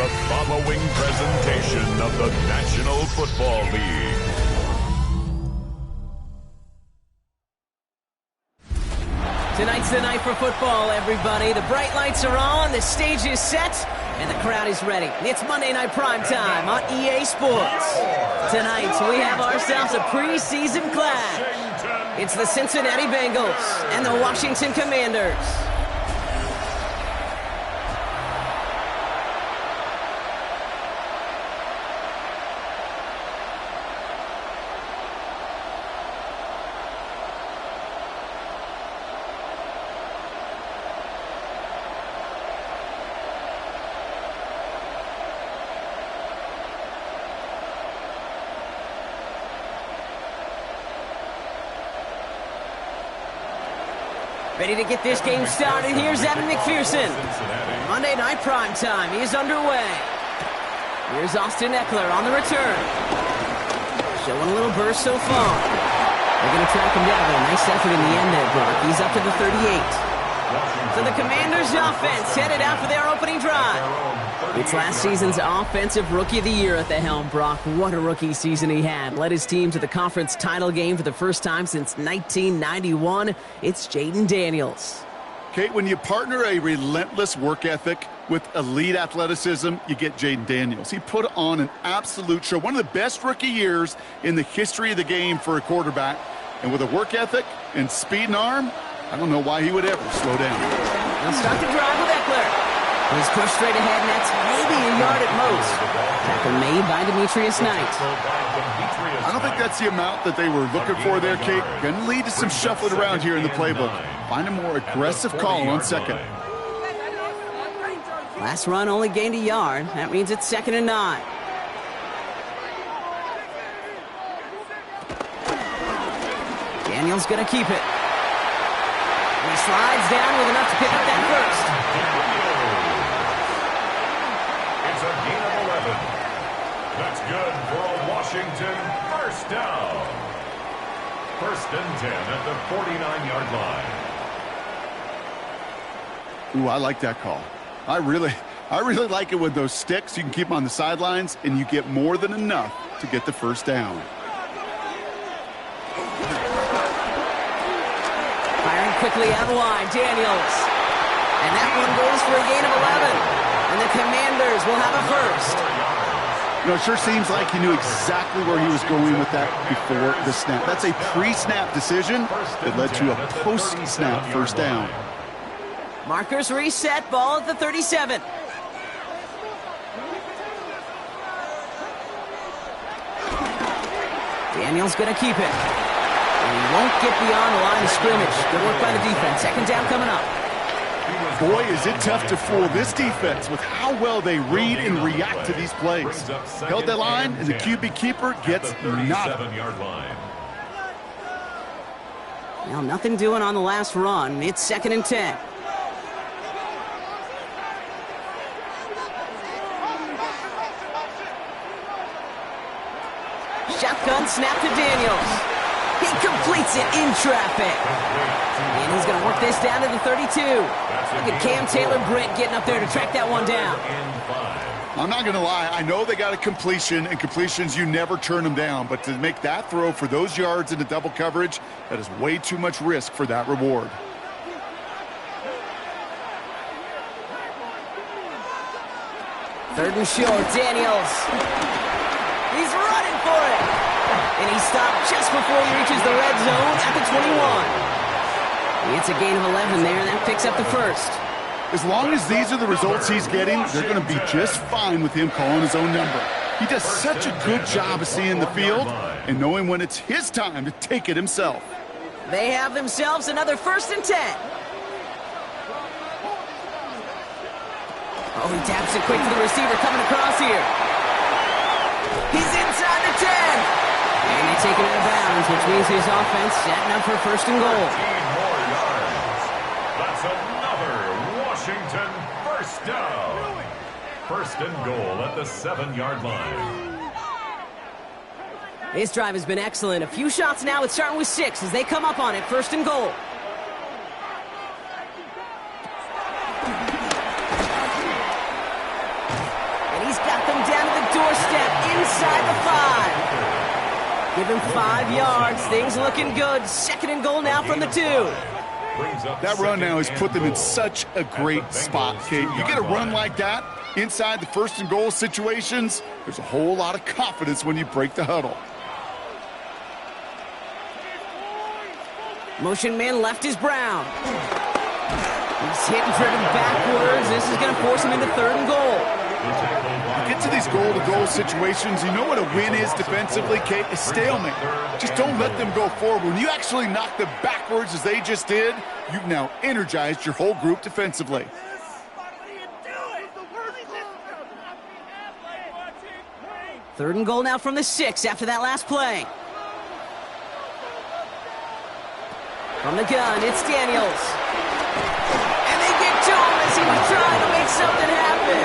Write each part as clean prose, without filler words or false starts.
the following presentation of the National Football League. Tonight's the night for football, everybody. The bright lights are on, the stage is set, and the crowd is ready. It's Monday Night Primetime on EA Sports. Tonight, we have ourselves a preseason clash. It's the Cincinnati Bengals and the Washington Commanders. Ready to get this game started. Here's Evan McPherson. Monday Night Primetime is underway. Here's Austin Eckler on the return. Showing a little burst so far. They're going to track him down. A nice effort in the end there, Brock. He's up to the 38. So the Commanders' offense headed out for their opening drive. It's last season's Offensive Rookie of the Year at the helm, Brock. What a rookie season he had. Led his team to the conference title game for the first time since 1991. It's Jaden Daniels. Kate, when you partner a relentless work ethic with elite athleticism, you get Jaden Daniels. He put on an absolute show. One of the best rookie years in the history of the game for a quarterback. And with a work ethic and speed and arm, I don't know why he would ever slow down. They'll start the drive with Eckler. He's pushed straight ahead, and that's maybe a yard at most. Tackle made by Demetrius Knight. I don't think that's the amount that they were looking for there, Kate. Going to lead to some shuffling around here in the playbook. Find a more aggressive call on second. Last run only gained a yard. That means it's 2nd and 9. Daniels going to keep it. And he slides down with enough to pick up that first. It's a gain of 11. That's good for a Washington first down. 1st and 10 at the 49-yard line. Ooh, I like that call. I really like it with those sticks. You can keep them on the sidelines, and you get more than enough to get the first down. Firing quickly out wide, Daniels. And that one goes for a gain of 11. And the Commanders will have a first. You know, it sure seems like he knew exactly where he was going with that before the snap. That's a pre-snap decision that led to a post-snap first down. Markers reset, ball at the 37. Daniels going to keep it. And he won't get beyond the line of scrimmage. Good work by the defense. 2nd down coming up. Boy, is it tough to fool this defense with how well they read and react to these plays. Held that line, and the QB keeper gets nada. Now, nothing doing on the last run. It's 2nd and 10. Shotgun snap to Daniels. He completes it in traffic. And he's going to work this down to the 32. Look at Cam Taylor-Britt getting up there to track that one down. I'm not going to lie. I know they got a completion, and completions, you never turn them down. But to make that throw for those yards into double coverage, that is way too much risk for that reward. Third and short, Daniels. He's running for it. And he stopped just before he reaches the red zone at the 21. It's a gain of 11 there, and that picks up the first. As long as these are the results he's getting, they're going to be just fine with him calling his own number. He does such a good job of seeing the field and knowing when it's his time to take it himself. They have themselves another 1st and 10. Oh, he taps it quick to the receiver coming across here. He's inside the 10. And they take it out of bounds, which means his offense setting up for 1st and goal. That's another Washington first down. 1st and goal at the 7-yard line. This drive has been excellent. A few shots now. It's starting with 6 as they come up on it. 1st and goal. Give him 5 yards. Things looking good. 2nd and goal now from the 2. That run now has put them in such a great spot, Kate. You get a run like that inside the 1st and goal situations, there's a whole lot of confidence when you break the huddle. Motion man left is Brown. He's hit and driven backwards. This is going to force him into 3rd and goal. You get to these goal-to-goal situations, you know what a win is defensively, Kate? A stalemate. Just don't let them go forward. When you actually knock them backwards as they just did, you've now energized your whole group defensively. 3rd and goal now from the 6 after that last play. From the gun, it's Daniels. And they get to him as he was trying to make something happen.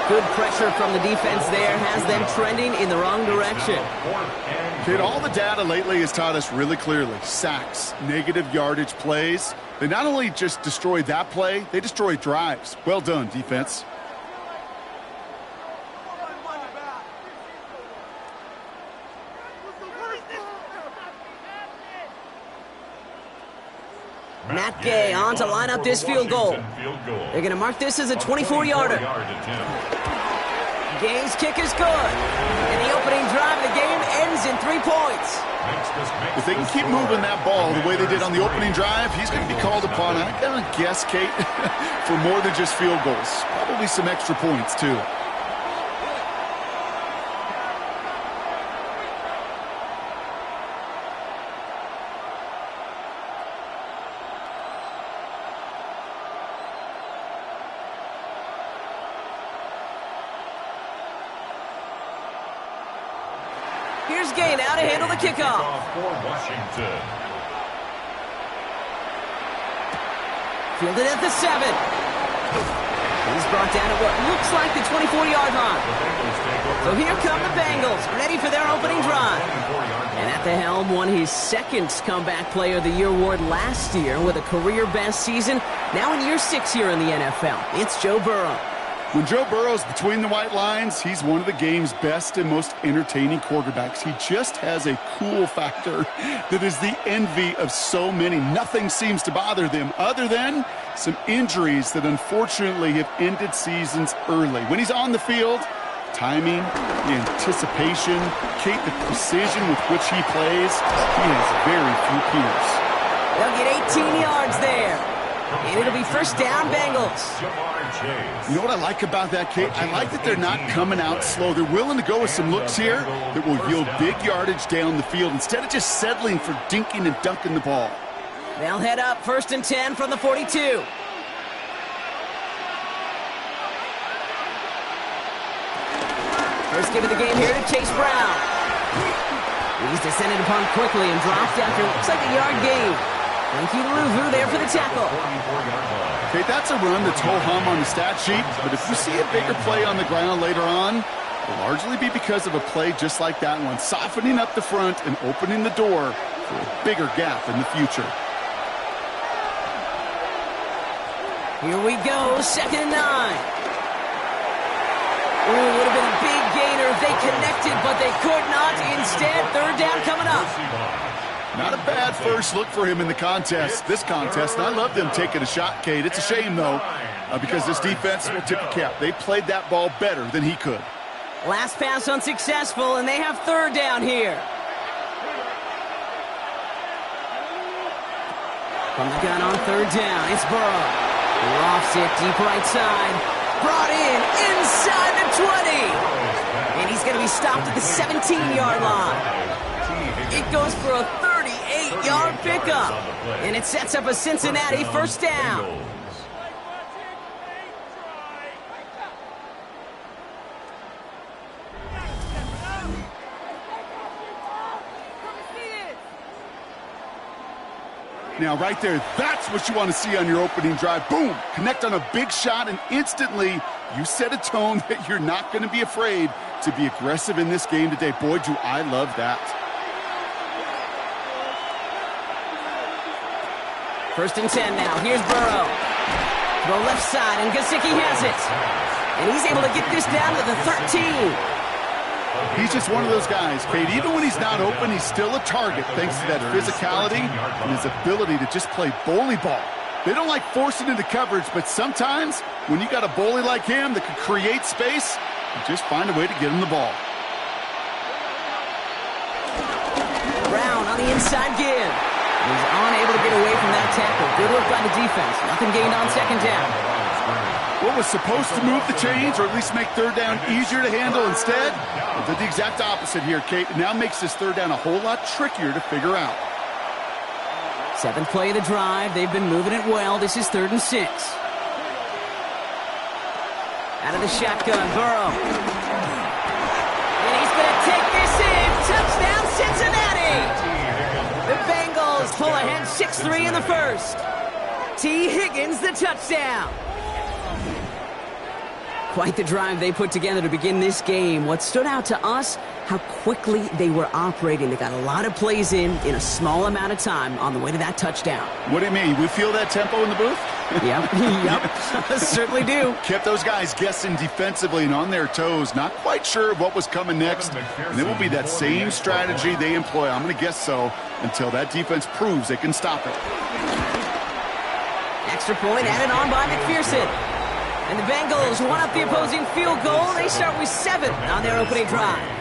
Good pressure from the defense there has them trending in the wrong direction. Kid, all the data lately has taught us really clearly. Sacks, negative yardage plays. They not only just destroy that play, they destroy drives. Well done, defense. Matt Gay on to line up this field goal. They're going to mark this as a 24-yarder. Gay's kick is good. And the opening drive of the game ends in 3 points. If they can keep moving that ball the way they did on the opening drive, he's going to be called upon, I'm going to guess, Kate, for more than just field goals. Probably some extra points, too. Here's Gay now to handle the kickoff. For Washington. Fielded at the 7. He's brought down at what looks like the 24-yard line. So here come the Bengals, ready for their opening drive. And at the helm won his 2nd Comeback Player of the Year award last year with a career-best season. Now in year 6 here in the NFL, it's Joe Burrow. When Joe Burrow's between the white lines, he's one of the game's best and most entertaining quarterbacks. He just has a cool factor that is the envy of so many. Nothing seems to bother them other than some injuries that unfortunately have ended seasons early. When he's on the field, timing, the anticipation, Kate, the precision with which he plays, he has very few peers. They'll get 18 yards there. And it'll be 1st down, Bengals. You know what I like about that, Kate? I like that they're not coming out slow. They're willing to go with some looks here that will yield big yardage down the field instead of just settling for dinking and dunking the ball. They'll head up 1st and 10 from the 42. First give of the game here to Chase Brown. He's descended upon quickly and dropped after looks like a yard gain. Thank you to Luvu there for the tackle. Okay, that's a run that's ho-hum on the stat sheet, but if you see a bigger play on the ground later on, it'll largely be because of a play just like that one, softening up the front and opening the door for a bigger gap in the future. Here we go, 2nd and 9. Ooh, it would have been a big gainer if they connected, but they could not. Instead, 3rd down coming up. Not a bad first look for him in the contest, this contest. And I love them taking a shot, Kate. It's a shame, though, because this defense will tip a cap. They played that ball better than he could. Last pass unsuccessful, and they have 3rd down here. From the gun on 3rd down, it's Burrow. Lofts it deep right side. Brought in inside the 20. And he's going to be stopped at the 17-yard line. It goes for a 38-yard pickup. And it sets up a Cincinnati 1st down. Now, right there, that's what you want to see on your opening drive. Boom! Connect on a big shot, and instantly you set a tone that you're not going to be afraid to be aggressive in this game today. Boy, do I love that. 1st and 10 now. Here's Burrow. Throw left side, and Gesicki has it. And he's able to get this down to the 13. He's just one of those guys, Kate. Even when he's not open, he's still a target thanks to that physicality and his ability to just play bully ball. They don't like forcing into coverage, but sometimes when you got a bully like him that can create space, you just find a way to get him the ball. Brown on the inside give. He's unable to get away from that tackle. Good work by the defense. Nothing gained on second down. What was supposed to move the chains, or at least make third down easier to handle instead, did the exact opposite here, Kate. It now makes this third down a whole lot trickier to figure out. Seventh play of the drive. They've been moving it well. This is 3rd and 6. Out of the shotgun, Burrow. And he's going to take this in. Touchdown, Cincinnati! The Bengals pull ahead 6-3 in the first. T. Higgins, the touchdown. Quite the drive they put together to begin this game. What stood out to us, how quickly they were operating. They got a lot of plays in a small amount of time on the way to that touchdown. What do you mean? We feel that tempo in the booth? Yep. Certainly do. Kept those guys guessing defensively and on their toes, not quite sure of what was coming next. And it will be that same strategy they employ, I'm going to guess so, until that defense proves they can stop it. Extra point added on by McPherson. And the Bengals one up the opposing field goal. They start with 7 on their opening drive.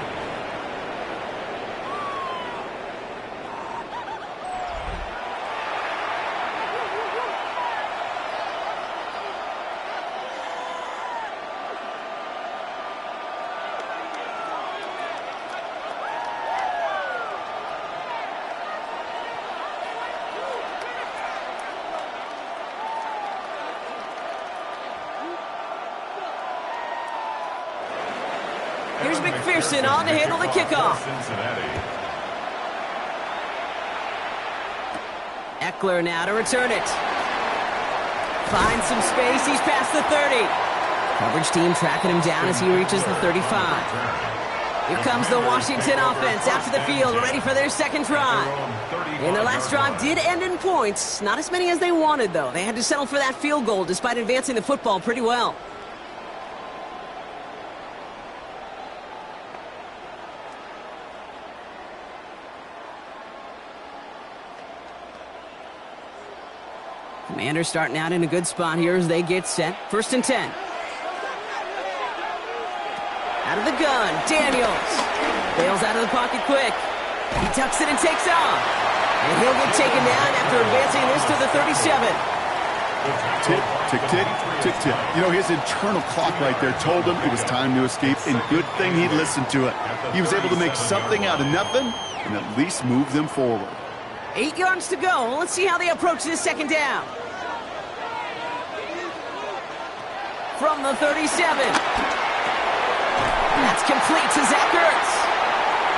Here's McPherson on to handle the kickoff. Eckler now to return it. Finds some space. He's past the 30. Coverage team tracking him down as he reaches the 35. Here comes the Washington offense out to the field, ready for their second drive. And their last drive did end in points. Not as many as they wanted, though. They had to settle for that field goal despite advancing the football pretty well. Commanders starting out in a good spot here as they get set. 1st and 10. Out of the gun, Daniels. Bails out of the pocket quick. He tucks it and takes off. And he'll get taken down after advancing this to the 37. Tick, tick, tick, tick, tick. You know, his internal clock right there told him it was time to escape, and good thing he listened to it. He was able to make something out of nothing and at least move them forward. 8 yards to go. Let's see how they approach this second down. From the 37. That's complete to Zach Ertz.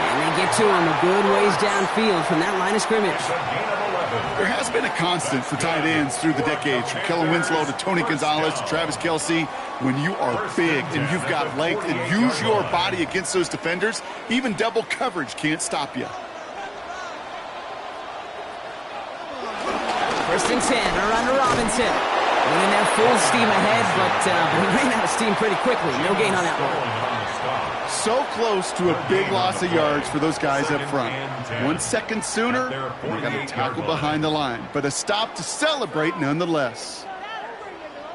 And they get to him a good ways downfield from that line of scrimmage. There has been a constant for tight ends through the decades, from Kellen Winslow to Tony Gonzalez to Travis Kelce. When you are big and you've got length and use your body against those defenders, even double coverage can't stop you. 1st and 10, a run to Robinson. And they're full steam ahead, but he ran out of steam pretty quickly. No gain on that one. So close to a big loss of yards for those guys up front. 1 second sooner, they got a tackle behind the line, but a stop to celebrate nonetheless.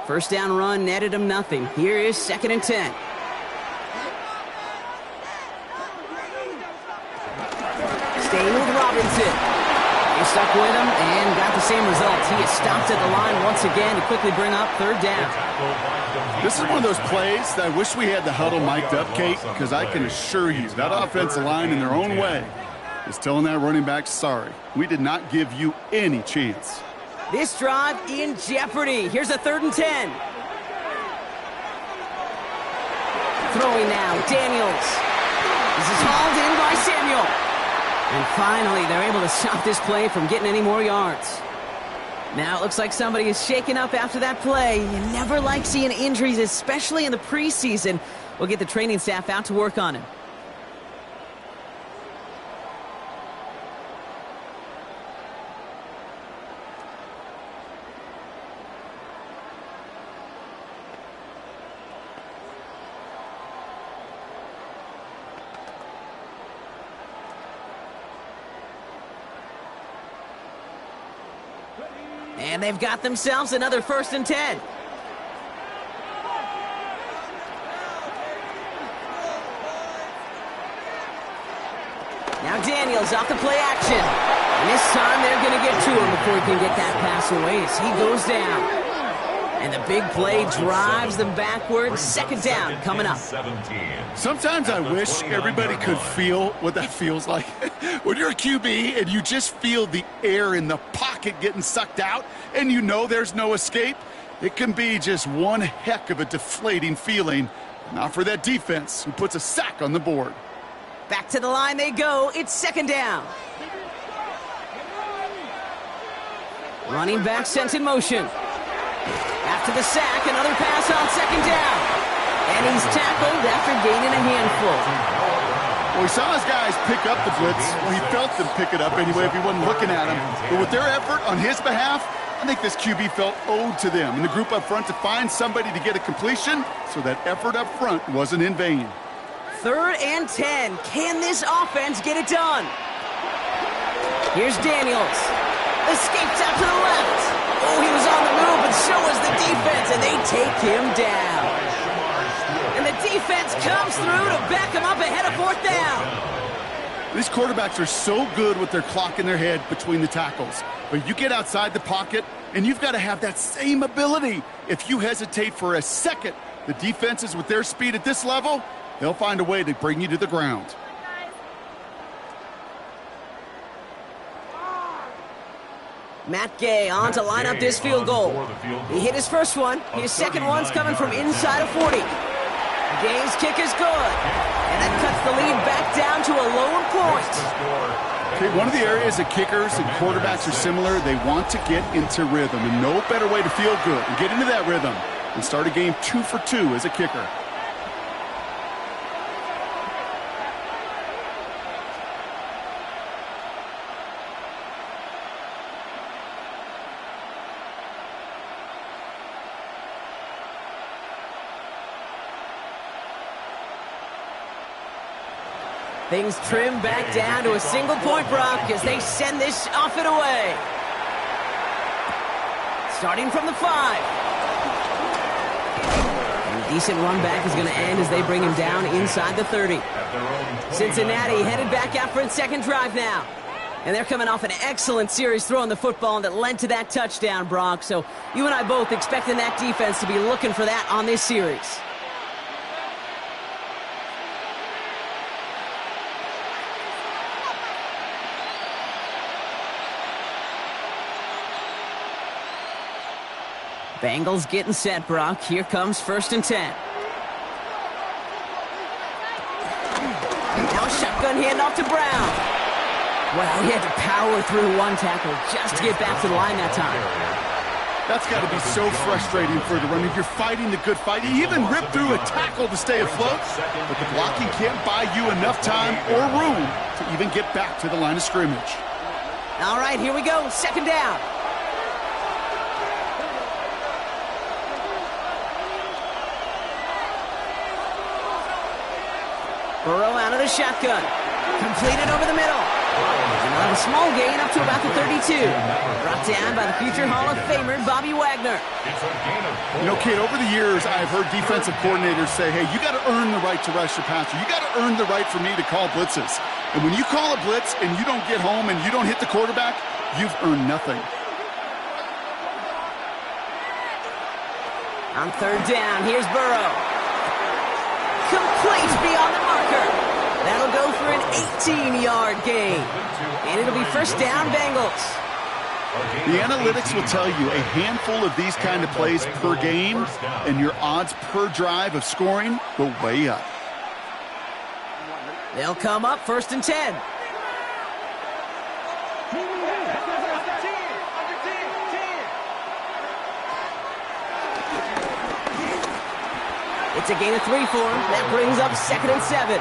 1st down run netted him nothing. Here is 2nd and 10. Staying with Robinson. He stuck with him and got the same results. He is stopped at the line once again to quickly bring up 3rd down. This is one of those plays that I wish we had the huddle mic'd up, Kate, because I can assure you that offensive line in their own way is telling that running back, sorry, we did not give you any chance. This drive in jeopardy. Here's a 3rd and 10. Throwing now, Daniels. This is hauled in by Samuel. And finally, they're able to stop this play from getting any more yards. Now it looks like somebody is shaken up after that play. You never like seeing injuries, especially in the preseason. We'll get the training staff out to work on him. And they've got themselves another 1st and 10. Now Daniels off the play action. And this time they're going to get to him before he can get that pass away as he goes down. And the big play drives them backwards. 2nd down coming up. Sometimes I wish everybody could feel what that feels like. When you're a QB and you just feel the air in the pocket getting sucked out and you know there's no escape, it can be just one heck of a deflating feeling. Not for that defense who puts a sack on the board. Back to the line they go. It's 2nd down. Running back sent in motion. After the sack, another pass on 2nd down. And he's tackled after gaining a handful. Well, he saw his guys pick up the blitz. Well, he felt them pick it up anyway if he wasn't looking at him. But with their effort on his behalf, I think this QB felt owed to them and the group up front to find somebody to get a completion, so that effort up front wasn't in vain. 3rd and 10. Can this offense get it done? Here's Daniels. Escapes out to the left. Oh, he was on the move, but so was the defense, and they take him down. And the defense comes through to back him up ahead of 4th down. These quarterbacks are so good with their clock in their head between the tackles. But you get outside the pocket, and you've got to have that same ability. If you hesitate for a second, the defenses with their speed at this level, they'll find a way to bring you to the ground. Matt Gay on to line up this field goal. He hit his first one. His second one's coming from inside of 40. Gay's kick is good. And that cuts the lead back down to a lone point. Okay, one of the areas that kickers and quarterbacks are similar, they want to get into rhythm. And no better way to feel good and get into that rhythm than start a game 2 for 2 as a kicker. Things trim back down to a single point, Brock, as they send this off and away. Starting from the 5. And a decent run back is going to end as they bring him down inside the 30. Cincinnati headed back out for its 2nd drive now. And they're coming off an excellent series throwing the football that led to that touchdown, Brock. So you and I both expecting that defense to be looking for that on this series. Bengals getting set, Brock. Here comes 1st and 10. Now a shotgun handoff to Brown. Well, he had to power through one tackle just to get back to the line that time. That's got to be so frustrating for the runner. You're fighting the good fight. You even rip through a tackle to stay afloat, but the blocking can't buy you enough time or room to even get back to the line of scrimmage. All right, here we go. 2nd down. Burrow out of the shotgun. Completed over the middle. And a small gain up to about the 32. Brought down by the future Hall of Famer, Bobby Wagner. You know, Kate, over the years, I've heard defensive coordinators say, hey, you got to earn the right to rush the passer. You got to earn the right for me to call blitzes. And when you call a blitz and you don't get home and you don't hit the quarterback, you've earned nothing. On 3rd down, here's Burrow. Complete beyond the marker. That'll go for an 18-yard gain. And it'll be 1st down, Bengals. The analytics will tell you a handful of these kind of plays per game, and your odds per drive of scoring go way up. They'll come up 1st and 10. It's a gain of 3 for him. That brings up 2nd and 7.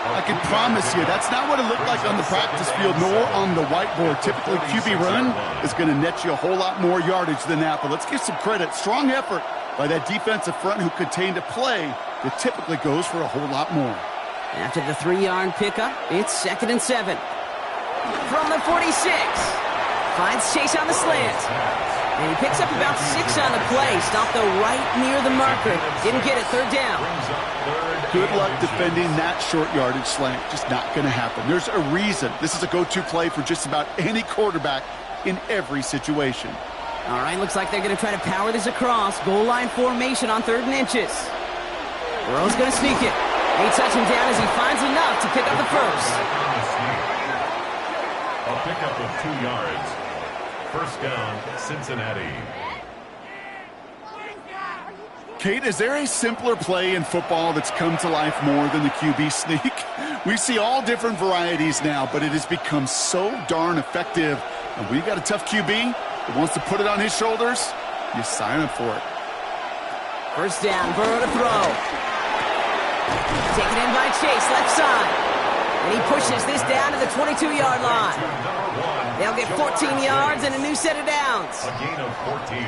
I can promise you that's not what it looked like on the practice field nor on the whiteboard. Typically, QB run is going to net you a whole lot more yardage than that. But let's give some credit. Strong effort by that defensive front who contained a play that typically goes for a whole lot more. After the 3-yard pickup, it's 2nd and 7. From the 46. Finds Chase on the slant. And he picks up about 6 on the play. Stopped though right near the marker. Didn't get it. Third down. Good luck defending that short yardage slant. Just not going to happen. There's a reason this is a go-to play for just about any quarterback in every situation. All right, looks like they're going to try to power this across. Goal line formation on 3rd and inches. Burrow's going to sneak it. They touch him down as he finds enough to pick up the first. A pickup of 2 yards. First down, Cincinnati. Kate, is there a simpler play in football that's come to life more than the QB sneak? We see all different varieties now, but it has become so darn effective. And when you got a tough QB that wants to put it on his shoulders, you sign up for it. First down, Burrow to throw. Taken in by Chase, left side. And he pushes this down to the 22-yard line. They'll get 14 yards and a new set of downs. A gain of 14.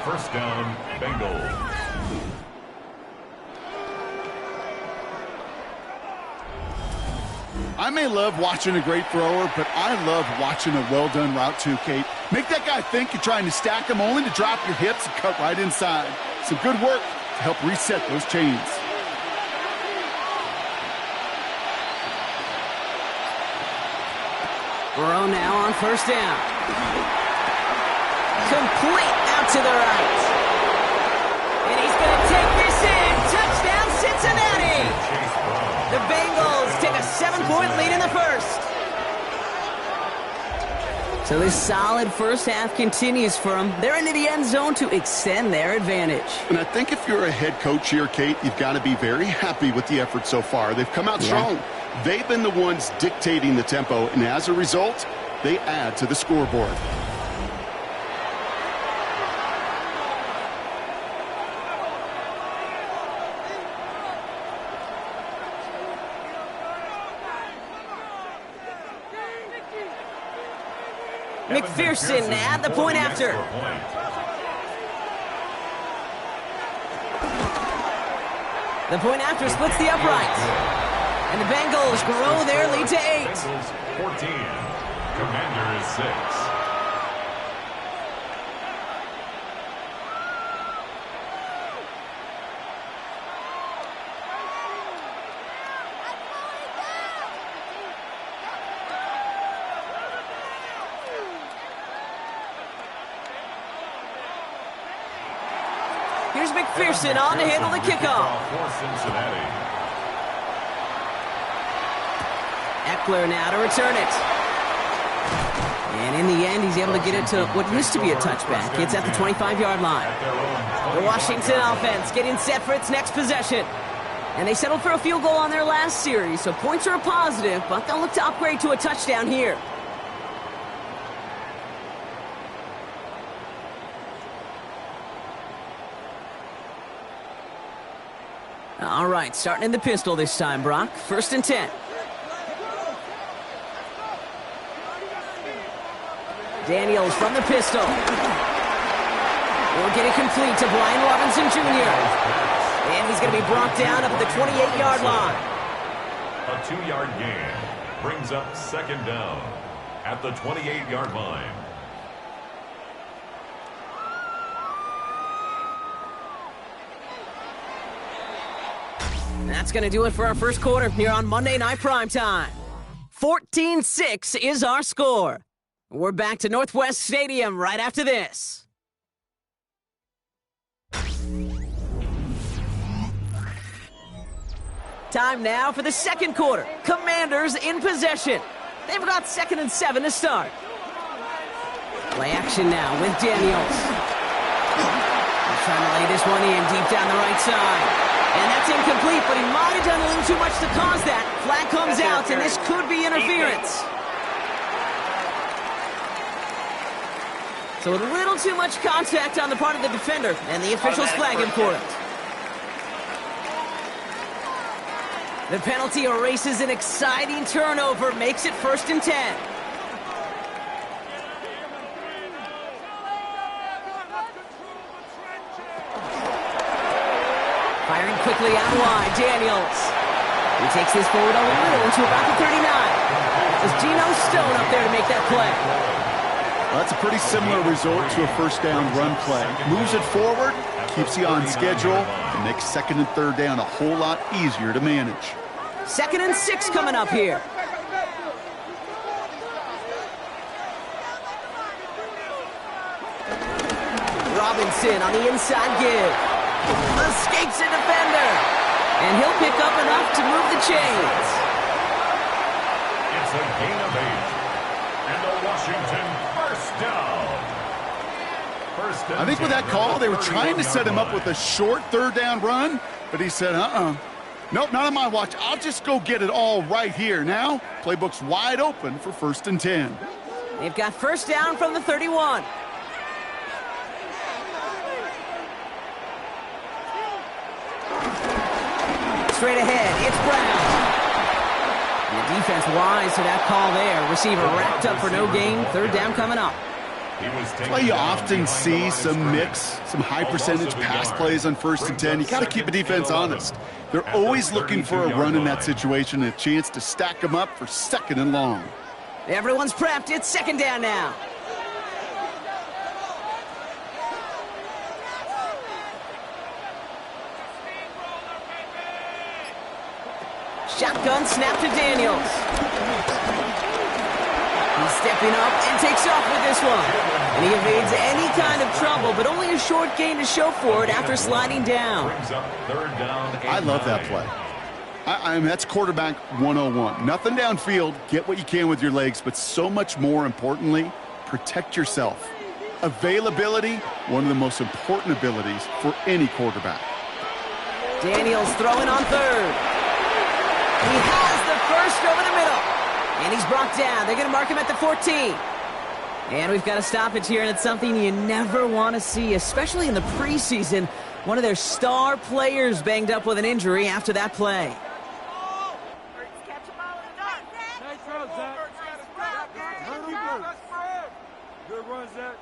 First down, Bengals. I may love watching a great thrower, but I love watching a well-done route too, Kate. Make that guy think you're trying to stack him only to drop your hips and cut right inside. Some good work to help reset those chains. Burrow now on first down. Complete out to the right. And he's going to take this in. Touchdown, Cincinnati. The Bengals take a 7-point lead in the first. So this solid first half continues for them. They're into the end zone to extend their advantage. And I think if you're a head coach here, Kate, you've got to be very happy with the effort so far. They've come out strong. They've been the ones dictating the tempo, and as a result, they add to the scoreboard. McPherson at the point after. The point after splits the upright. And the Bengals grow their lead to 8. Bengals 14. Commanders 6. Here's McPherson on to handle the kickoff. For Cincinnati. Eckler now to return it. And in the end, he's able to get it to what used to be a touchback. It's at the 25-yard line. The Washington offense getting set for its next possession. And they settled for a field goal on their last series, so points are a positive, but they'll look to upgrade to a touchdown here. All right, starting in the pistol this time, Brock. 1st and 10. Daniels from the pistol. Will get it complete to Brian Robinson Jr. And he's going to be brought down up at the 28-yard line. A 2-yard gain brings up 2nd down at the 28-yard line. And that's going to do it for our first quarter here on Monday Night Primetime. 14-6 is our score. We're back to Northwest Stadium right after this. Time now for the second quarter. Commanders in possession. They've got 2nd and 7 to start. Play action now with Daniels. He's trying to lay this one in deep down the right side. And that's incomplete, but he might have done a little too much to cause that. Flag comes out, and this could be interference. So a little too much contact on the part of the defender, and the officials flag him for it. The penalty erases an exciting turnover, makes it 1st and 10. Firing quickly out wide, Daniels. He takes this forward a little to about the 39. There's Geno Stone up there to make that play. That's a pretty similar result to a first down run play. Moves it forward, keeps you on schedule, and makes second and third down a whole lot easier to manage. 2nd and 6 coming up here. Robinson on the inside give. Escapes a defender. And he'll pick up enough to move the chains. It's a gain of 8. And a Washington first down. I think with that call, they were trying to set him up with a short third down run, but he said, nope, not on my watch. I'll just go get it all right here. Now, playbook's wide open for 1st and 10. They've got first down from the 31. Straight ahead, it's Brown. And the defense wise to that call there. Receiver wrapped up for no gain. 3rd down coming up. That's why you often see some mix, some high percentage pass plays on 1st and 10. You got to keep a defense honest. They're always looking for a run in that situation and a chance to stack them up for 2nd and long. Everyone's prepped. It's 2nd down now. Shotgun snap to Daniels. He's stepping up and takes off with this one. And he evades any kind of trouble, but only a short gain to show for it after sliding down. I love that play. I mean, that's quarterback 101. Nothing downfield, get what you can with your legs, but so much more importantly, protect yourself. Availability, one of the most important abilities for any quarterback. Daniels throwing on 3rd. He has the first over the middle. And he's brought down. They're going to mark him at the 14. And we've got to stop it here, and it's something you never want to see, especially in the preseason. One of their star players banged up with an injury after that play. Good run, Zach.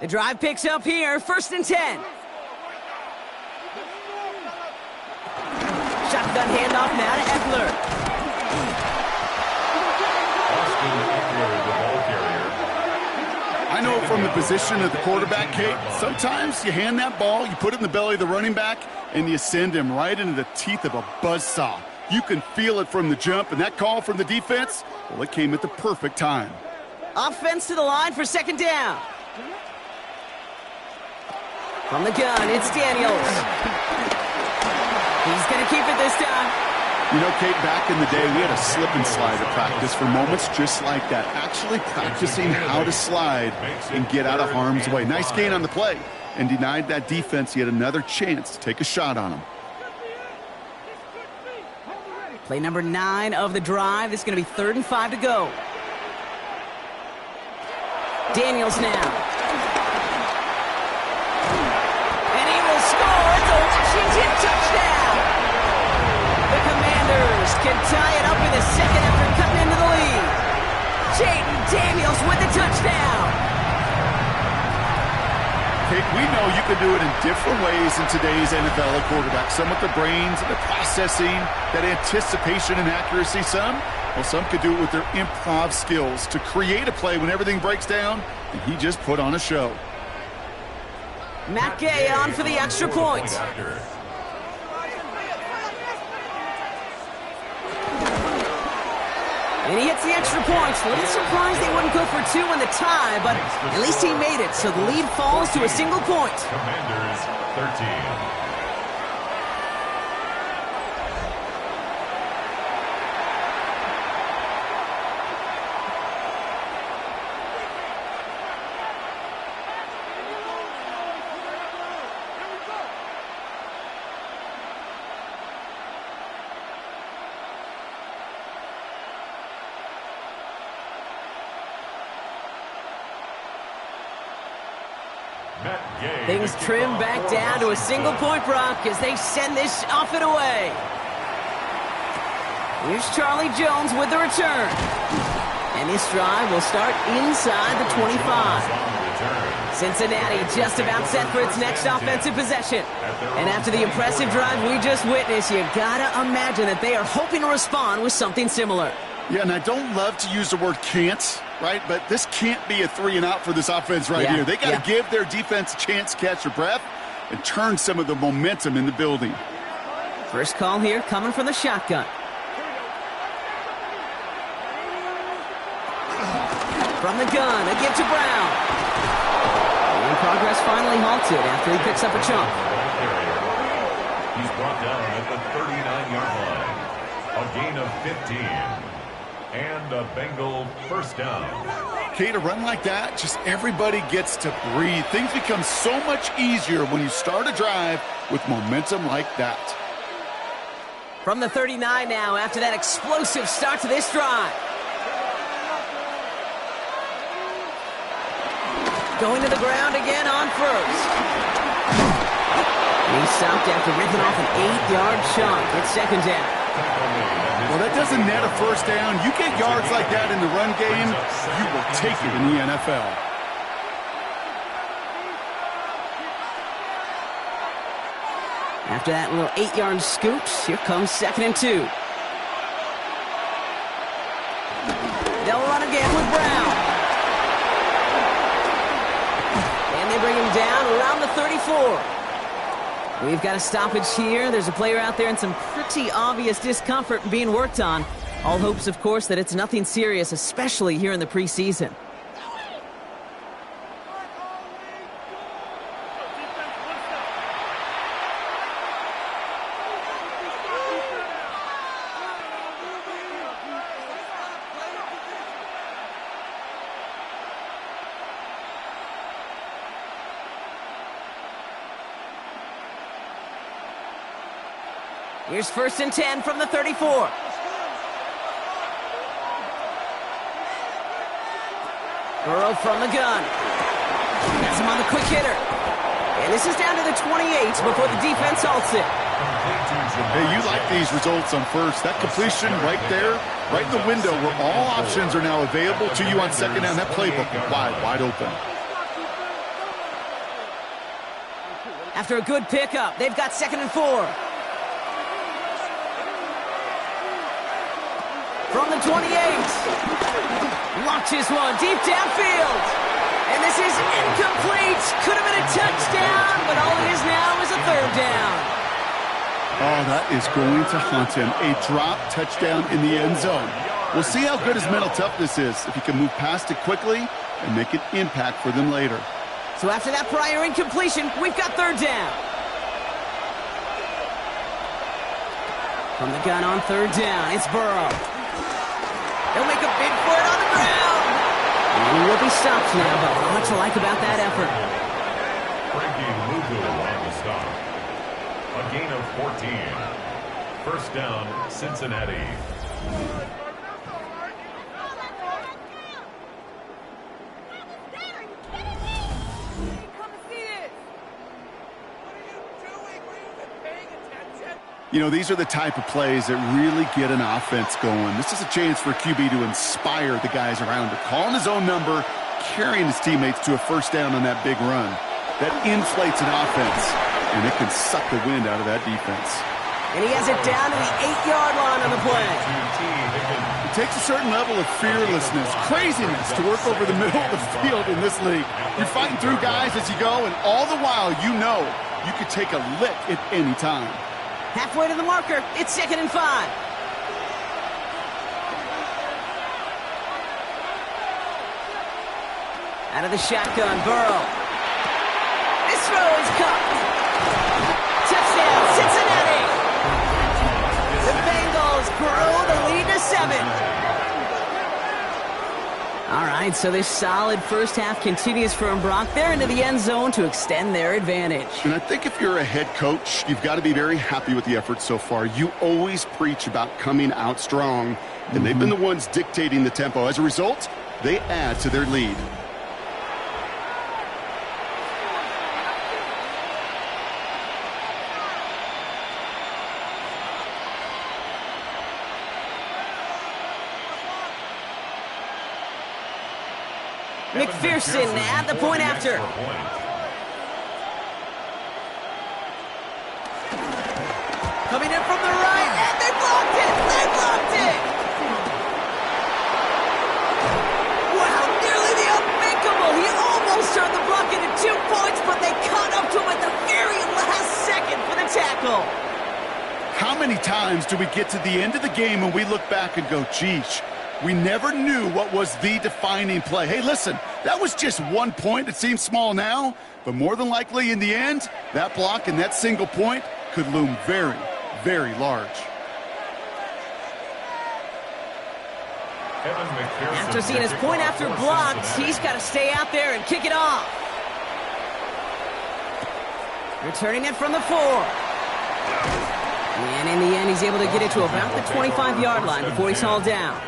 The drive picks up here, 1st and 10. Shotgun handoff now to Eckler. I know from the position of the quarterback, Kate, sometimes you hand that ball, you put it in the belly of the running back, and you send him right into the teeth of a buzzsaw. You can feel it from the jump, and that call from the defense, well, it came at the perfect time. Offense to the line for 2nd down. From the gun, it's Daniels. He's going to keep it this time. You know, Kate, back in the day, we had a slip and slide at practice for moments just like that. Actually practicing how to slide and get out of harm's way. Nice gain on the play and denied that defense yet another chance to take a shot on him. Play number 9 of the drive. This is going to be 3rd and 5 to go. Daniels now. Washington touchdown! The Commanders can tie it up in the 2nd after cutting into the lead. Jaden Daniels with the touchdown. Kate, we know you can do it in different ways in today's NFL at quarterback. Some with the brains, the processing, that anticipation and accuracy. Some could do it with their improv skills to create a play when everything breaks down, and he just put on a show. Matt Gay on for the extra point. And he hits the extra point. A little surprised they wouldn't go for 2 in the tie, but at least he made it, so the lead falls to a single point. Commanders 13. Things trim back down to a single point, Brock, as they send this off and away. Here's Charlie Jones with the return. And this drive will start inside the 25. Cincinnati just about set for its next offensive possession. And after the impressive drive we just witnessed, you gotta imagine that they are hoping to respond with something similar. Yeah, and I don't love to use the word can't, right? But this can't be a 3-and-out for this offense right here. They got to give their defense a chance to catch their breath and turn some of the momentum in the building. First call here coming from the shotgun. From the gun, a give to Brown. And progress finally halted after he picks up a chunk. He's brought down at the 39-yard line. A gain of 15. And a Bengal first down. Okay, to run like that, just everybody gets to breathe. Things become so much easier when you start a drive with momentum like that. From the 39 now after that explosive start to this drive. Going to the ground again on first. And he's stopped after ripping off an 8-yard chunk. It's second down. Well, that doesn't net a first down. You get yards like that in the run game, you will take it in the NFL. After that little 8-yard scoot, here comes 2nd and 2. They'll run again with Brown. And they bring him down around the 34. We've got a stoppage here. There's a player out there in some pretty obvious discomfort being worked on. All hopes, of course, that it's nothing serious, especially here in the preseason. Here's 1st and 10 from the 34. Burrow from the gun. That's him on the quick hitter. And this is down to the 28 before the defense halts it. Hey, you like these results on first. That completion right there, right in the window where all options are now available to you on second down. That playbook is wide open. After a good pickup, they've got 2nd and 4. From the 28. Launches one deep downfield. And this is incomplete. Could have been a touchdown, but all it is now is a 3rd down. Oh, that is going to haunt him. A drop touchdown in the end zone. We'll see how good his mental toughness is, if he can move past it quickly and make an impact for them later. So after that prior incompletion, we've got 3rd down. From the gun on 3rd down, it's Burrow. They'll make a bid for it on the ground. And he will be stopped now, but what to like about that effort? Frankie Lugu on the stop. A gain of 14. First down, Cincinnati. You know, these are the type of plays that really get an offense going. This is a chance for QB to inspire the guys around it. Calling his own number, carrying his teammates to a first down on that big run. That inflates an offense, and it can suck the wind out of that defense. And he has it down to the 8-yard line on the play. It takes a certain level of fearlessness, craziness to work over the middle of the field in this league. You're fighting through guys as you go, and all the while you know you could take a lick at any time. Halfway to the marker, it's 2nd and 5. Out of the shotgun, Burrow. This throw is caught. Touchdown, Cincinnati! The Bengals grow the lead to 7. All right, so this solid first half continues from Brock. They're into the end zone to extend their advantage. And I think if you're a head coach, you've got to be very happy with the effort so far. You always preach about coming out strong, and they've been the ones dictating the tempo. As a result, they add to their lead. McPherson at the point after. Coming in from the right, and they blocked it! They blocked it! Wow, nearly the unthinkable! He almost turned the block into 2 points, but they caught up to him at the very last second for the tackle. How many times do we get to the end of the game and we look back and go, geez, we never knew what was the defining play. Hey, listen, that was just 1 point. It seems small now, but more than likely in the end, that block and that single point could loom very, very large. After seeing his point after blocked, he's got to stay out there and kick it off. Returning it from the 4. And in the end, he's able to get it to about the 25-yard line before he's hauled down.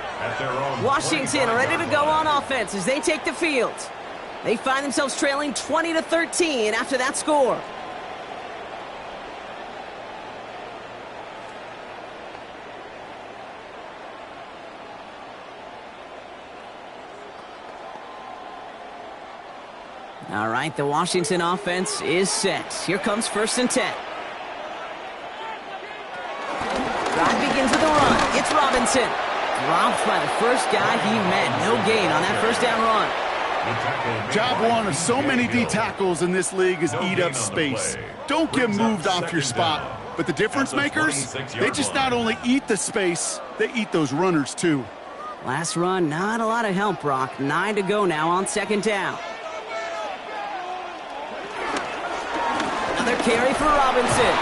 Washington ready to go on offense as they take the field. They find themselves trailing 20-13 after that score. All right, the Washington offense is set. Here comes 1st and 10. Drive begins with a run. It's Robinson. Dropped by the first guy he met. No gain on that first down run. Job one of so many D tackles in this league is eat up space. Don't get moved off your spot. But the difference makers, they just not only eat the space, they eat those runners too. Last run, not a lot of help, Brock. 9 to go now on 2nd down. Another carry for Robinson.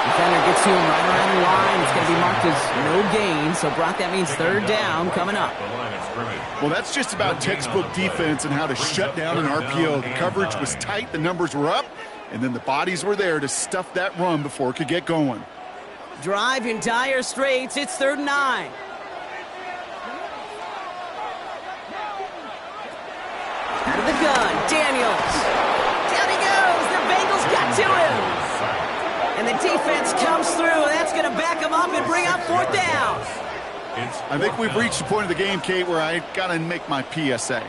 Defender gets to him right around the line. It's going to be marked as no gain. So, Brock, that means 3rd down coming up. Well, that's just about textbook defense and how to shut down an RPO. The coverage was tight, the numbers were up, and then the bodies were there to stuff that run before it could get going. Drive in dire straits. It's 3rd and 9. Out of the gun, Daniels. Down he goes. The Bengals got to him. And the defense comes through. That's going to back him up and bring up 4th down. I think we've reached the point of the game, Kate, where I got to make my PSA.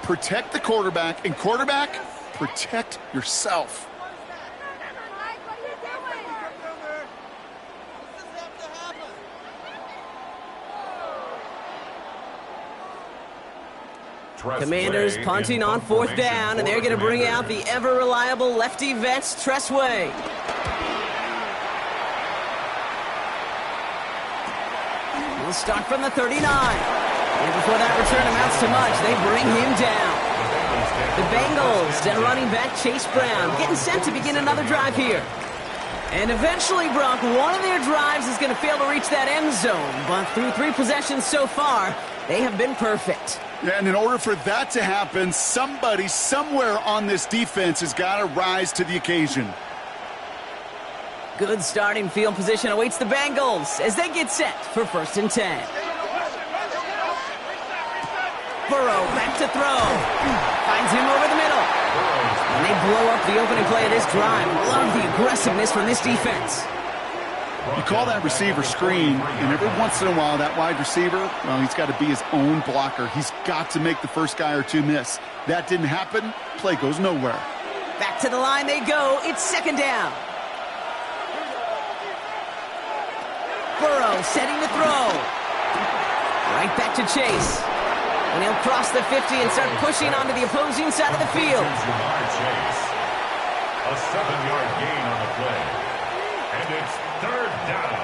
Protect the quarterback, and quarterback, protect yourself. Commanders punting on 4th down, and they're going to bring out the ever-reliable lefty vets, Tressway. We'll start from the 39. And before that return amounts to much, they bring him down. The Bengals, then running back Chase Brown, getting set to begin another drive here. And eventually, Brock, one of their drives is going to fail to reach that end zone. But through 3 possessions so far, they have been perfect. Yeah, and in order for that to happen, somebody somewhere on this defense has got to rise to the occasion. Good starting field position awaits the Bengals as they get set for 1st and 10. Burrow back to throw. Finds him over the middle. And they blow up the opening play of this drive. Love the aggressiveness from this defense. You call that receiver screen, and every once in a while, that wide receiver, well, he's got to be his own blocker. He's got to make the first guy or 2 miss. That didn't happen. Play goes nowhere. Back to the line they go. It's 2nd down. Burrow setting to throw. Right back to Chase. And he'll cross the 50 and start pushing onto the opposing side of the field. A 7-yard gain on the play. And it's 3rd down.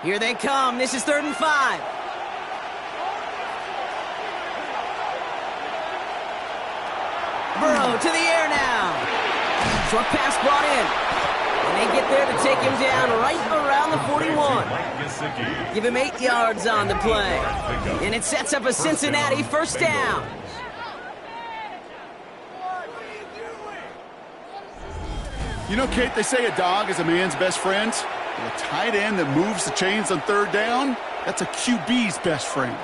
Here they come. This is 3rd and 5. Burrow to the air now. Short pass brought in. And they get there to take him down right around the 41. Give him 8 yards on the play. And it sets up a Cincinnati 1st down. You know, Kate, they say a dog is a man's best friend. Well, a tight end that moves the chains on 3rd down, that's a QB's best friend.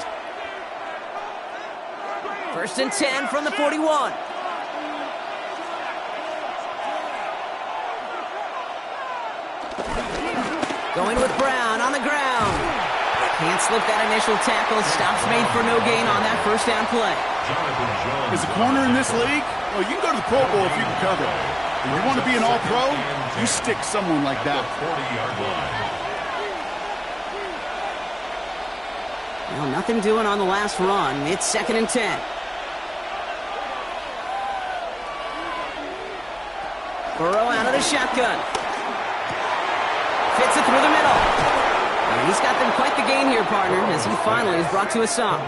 1st and 10 from the 41. Going with Brown on the ground. Can't slip that initial tackle. Stops made for no gain on that first down play. As a corner in this league, well, you can go to the Pro Bowl if you can cover. If you want to be an all-pro, you stick someone like that. Well, nothing doing on the last run. It's 2nd and 10. Burrow out of the shotgun. Fits it through the middle. And he's got them quite the gain here, partner, as he finally is brought to a stop.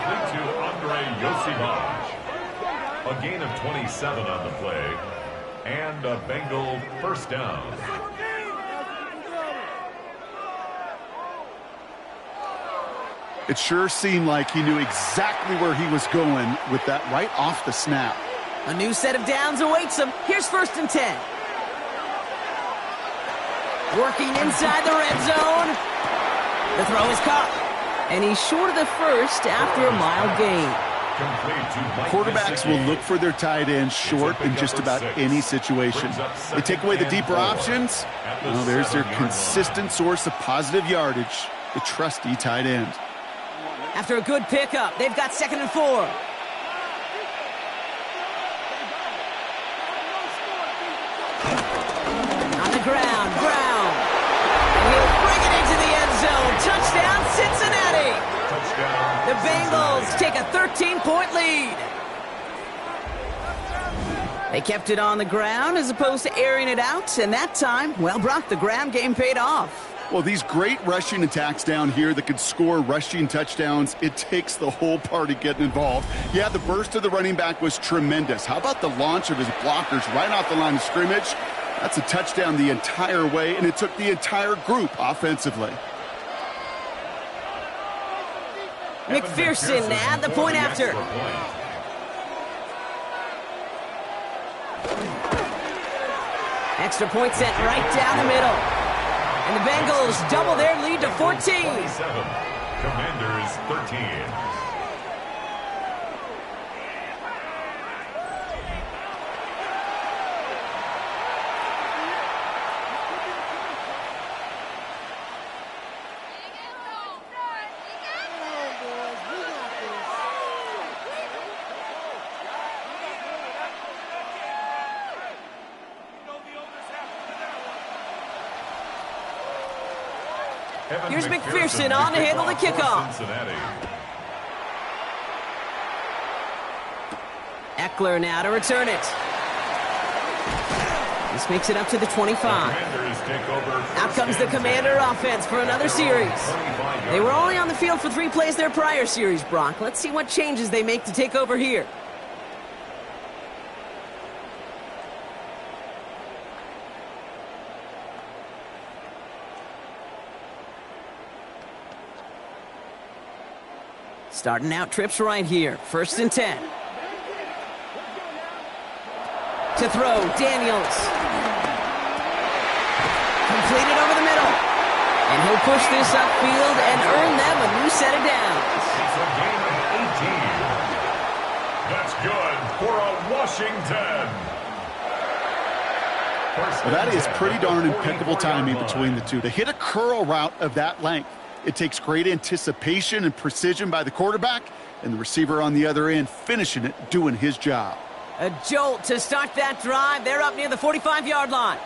A gain of 27 on the play, and a Bengal first down. It sure seemed like he knew exactly where he was going with that right off the snap. A new set of downs awaits him. Here's 1st and 10. Working inside the red zone. The throw is caught. And he's short of the first after a mild gain. Quarterbacks will look for their tight ends short in just about any situation. They take away the deeper options. Well, there's their consistent source of positive yardage, the trusty tight end. After a good pickup, they've got 2nd and 4. On the ground, Brown. And he'll bring it into the end zone. Touchdown, Cincinnati. The Bengals take a 13-point lead. They kept it on the ground as opposed to airing it out, and that time, well, Brock, the ground game paid off. Well, these great rushing attacks down here that could score rushing touchdowns, it takes the whole party getting involved. Yeah, the burst of the running back was tremendous. How about the launch of his blockers right off the line of scrimmage? That's a touchdown the entire way, and it took the entire group offensively. McPherson at the point after. Extra point sent right down the middle. And the Bengals double their lead to 14. 27. Commanders 13. Here's McPherson on to handle the kickoff. Eckler now to return it. This makes it up to the 25. Out comes the Commander offense for another series. They were only on the field for 3 plays their prior series, Brock. Let's see what changes they make to take over here. Starting out trips right here. 1st and 10. To throw, Daniels. Completed over the middle. And he'll push this upfield and earn them a new set of downs. It's a gain of 18. That's good for a Washington. Well, that is pretty darn impeccable timing between the two. To hit a curl route of that length, it takes great anticipation and precision by the quarterback, and the receiver on the other end finishing it, doing his job. A jolt to start that drive. They're up near the 45-yard line.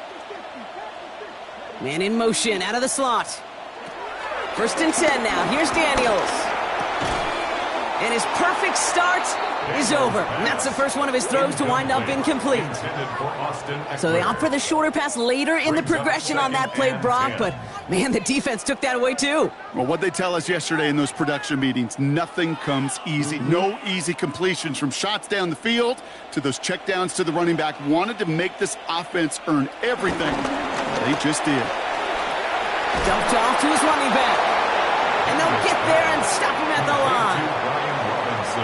Man in motion out of the slot. 1st and 10 now. Here's Daniels. And his perfect start is over. And that's the first one of his throws to wind up incomplete. So they opt for the shorter pass later in the progression on that play, Brock. But, man, the defense took that away, too. Well, what they tell us yesterday in those production meetings, nothing comes easy. No easy completions from shots down the field to those checkdowns to the running back. Wanted to make this offense earn everything. They just did. Dumped off to his running back. And they'll get there and stop him at the line.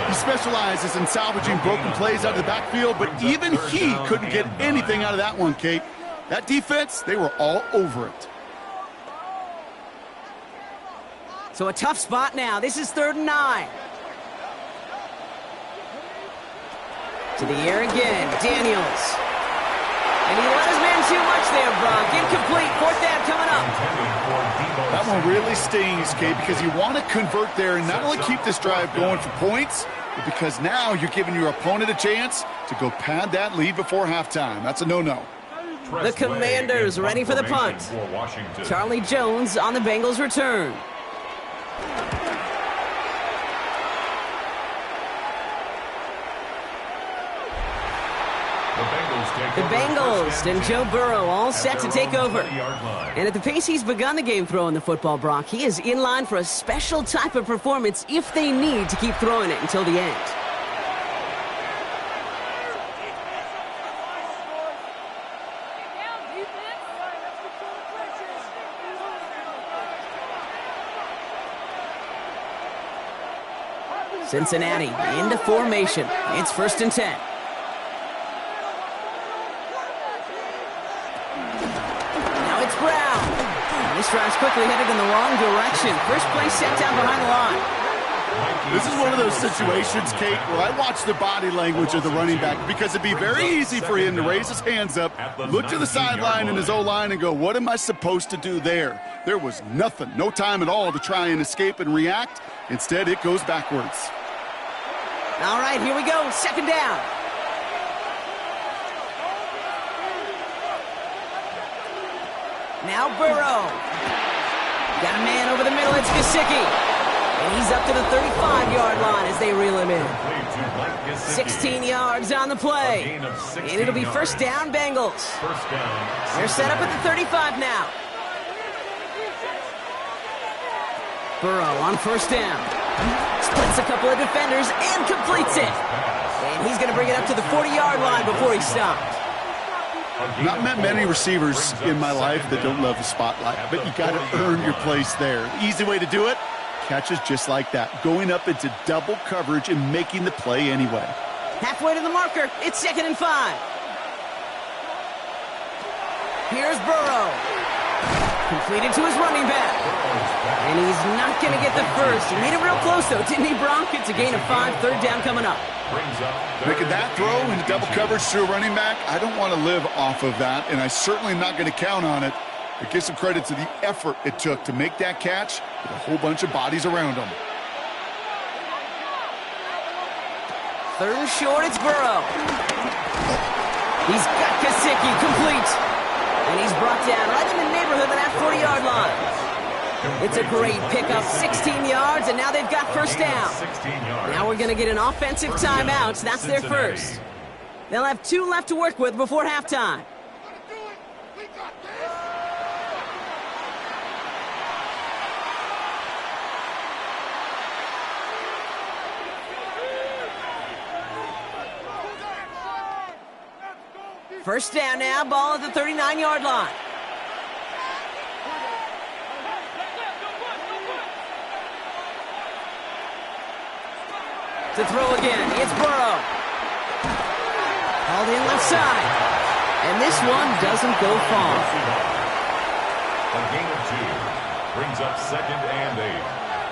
He specializes in salvaging broken plays out of the backfield, but even he couldn't get anything out of that one, Kate. That defense, they were all over it. So a tough spot now. This is 3rd and 9. To the air again, Daniels. And he let his man too much there, Brock. Incomplete. 4th down coming up. That one really stings, Kate, because you want to convert there and not only keep this drive going for points, but because now you're giving your opponent a chance to go pad that lead before halftime. That's a no-no. The Commanders ready for the punt. Charlie Jones on the Bengals return. The Bengals and Joe Burrow all set to take over. And at the pace he's begun the game throwing the football, Brock, he is in line for a special type of performance if they need to keep throwing it until the end. Cincinnati into formation. It's 1st and 10. Now it's Brown. And this drive's quickly headed in the wrong direction. First play set down behind the line. This is one of those situations, Kate, where I watch the body language of the running back because it'd be very easy for him to raise his hands up, look to the sideline in his O-line and go, what am I supposed to do there? There was nothing, no time at all to try and escape and react. Instead, it goes backwards. All right, here we go. 2nd down. Now Burrow. Got a man over the middle. It's Gesicki. And he's up to the 35-yard line as they reel him in. 16 yards on the play. And it'll be 1st down, Bengals. They're set up at the 35 now. Burrow on 1st down. Splits a couple of defenders and completes it. And he's going to bring it up to the 40-yard line before he stopped. Not met many receivers in my life that don't love the spotlight, but you got to earn your place there. The easy way to do it, catches just like that, going up into double coverage and making the play anyway. Halfway to the marker, it's 2nd and 5. Here's Burrow. Completed to his running back. And he's not going to get the first. He made it real close, though, didn't he, Bronk? It's a gain of 5, 3rd down coming up. Making that throw into double coverage to a running back, I don't want to live off of that, and I certainly am not going to count on it. But give some credit to the effort it took to make that catch with a whole bunch of bodies around him. 3rd and short, it's Burrow. He's got Gesicki complete. And he's brought down right in the neighborhood of that 40-yard line. It's a great pickup, 16 yards, and now they've got 1st down. Now we're going to get an offensive timeout. That's their first. They'll have 2 left to work with before halftime. First down now, ball at the 39-yard line. To throw again, it's Burrow. Hauled in left side. And this one doesn't go far. A gain of 2 brings up 2nd and 8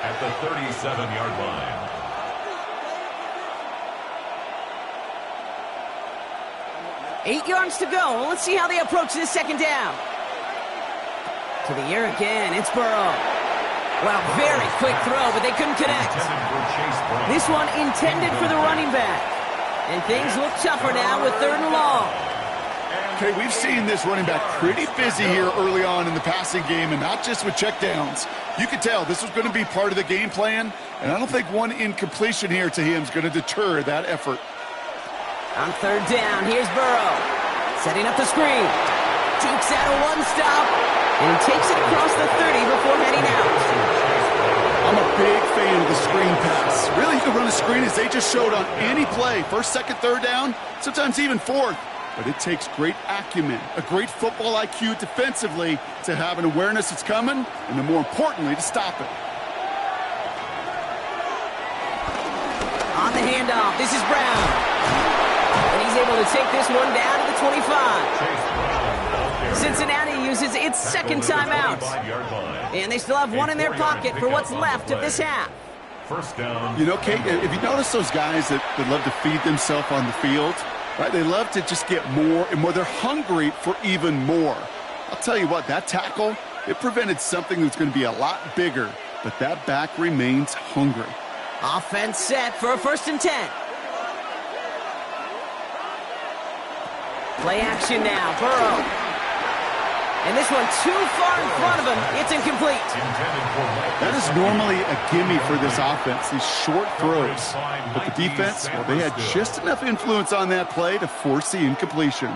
at the 37-yard line. Eight yards to go. Let's see how they approach this 2nd down. To the air again. It's Burrow. Well, very quick throw, but they couldn't connect. This one intended for the running back. And things look tougher now with 3rd and long. Okay, we've seen this running back pretty busy here early on in the passing game, and not just with checkdowns. You could tell this was going to be part of the game plan, and I don't think one incompletion here to him is going to deter that effort. On 3rd down, here's Burrow. Setting up the screen. Jukes out a one-stop, and he takes it across the 30 before heading out. I'm a big fan of the screen pass. Really, you can run a screen as they just showed on any play. 1st, 2nd, 3rd down, sometimes even 4th. But it takes great acumen, a great football IQ defensively to have an awareness it's coming, and then more importantly, to stop it. On the handoff, this is Brown. And he's able to take this one down to the 25. Cincinnati uses its 2nd timeout. And they still have 1 in their pocket for what's left of this half. First down. You know, Kate, if you notice those guys that love to feed themselves on the field, right? They love to just get more and more. They're hungry for even more. I'll tell you what, that tackle It prevented something that's going to be a lot bigger, but that back remains hungry. Offense set for a 1st and 10. Play action now, Burrow. And this one too far in front of him. It's incomplete. That is normally a gimme for this offense, these short throws. But the defense, well, they had just enough influence on that play to force the incompletion.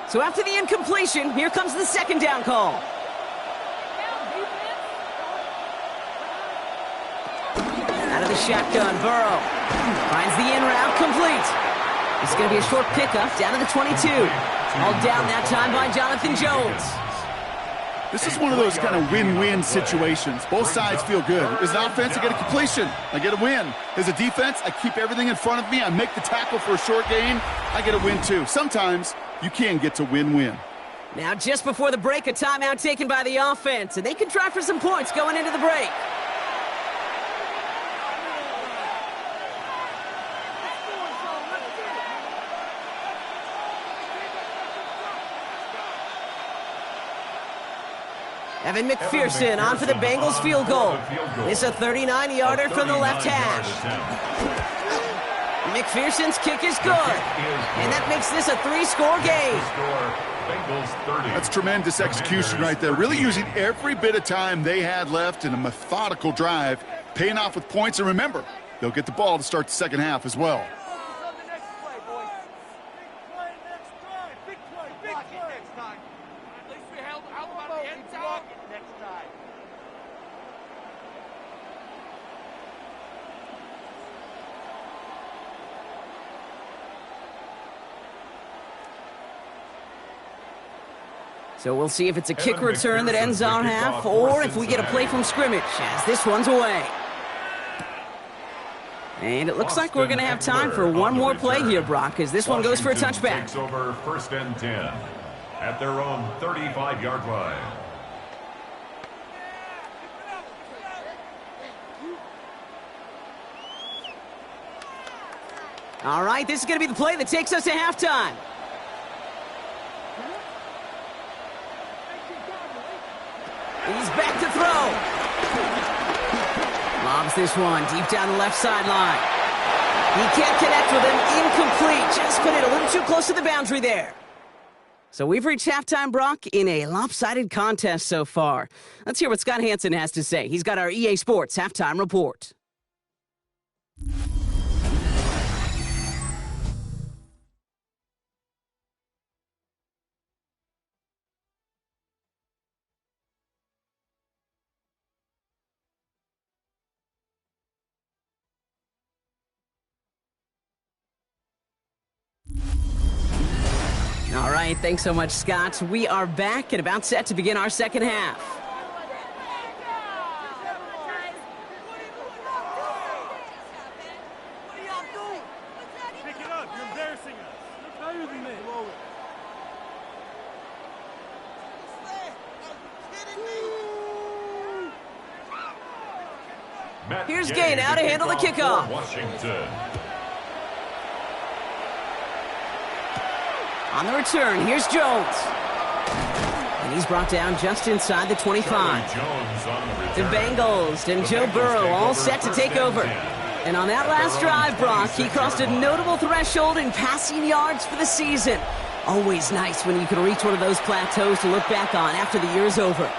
So after the incompletion, here comes the 2nd down call. Out of the shotgun, Burrow finds the in route, complete. It's going to be a short pickup down to the 22. All down that time by Jonathan Jones. This is one of those kind of win-win situations. Both sides feel good. As an offense, I get a completion. I get a win. As a defense, I keep everything in front of me. I make the tackle for a short gain. I get a win, too. Sometimes you can get to win-win. Now, just before the break, a timeout taken by the offense, and they can try for some points going into the break. Evan McPherson on for the Bengals field goal. It's a 39-yarder from the left hash. McPherson's kick is good. And that makes this a 3-score game. That's tremendous execution right there. Really using every bit of time they had left in a methodical drive, paying off with points. And remember, they'll get the ball to start the second half as well. So we'll see if it's a kick return that ends our half, or if we get a play from scrimmage, as this one's away. And it looks like we're going to have time for one more play here, Brock, as this one goes for a touchback. Takes over 1st and 10 at their own 35-yard line. All right, this is going to be the play that takes us to halftime. He's back to throw. Lobs this one deep down the left sideline. He can't connect with him. Incomplete. Just put it a little too close to the boundary there. So we've reached halftime, Brock, in a lopsided contest so far. Let's hear what Scott Hansen has to say. He's got our EA Sports halftime report. All right, thanks so much, Scott. We are back and about set to begin our second half. Pick it up. You're embarrassing us. You're better than me. Here's Gay now to handle the kickoff. Washington. On the return, here's Jones. And he's brought down just inside the 25. The Bengals and Joe Burrow all set to take over. And on that last drive, Brock, he crossed a notable threshold in passing yards for the season. Always nice when you can reach one of those plateaus to look back on after the year's over.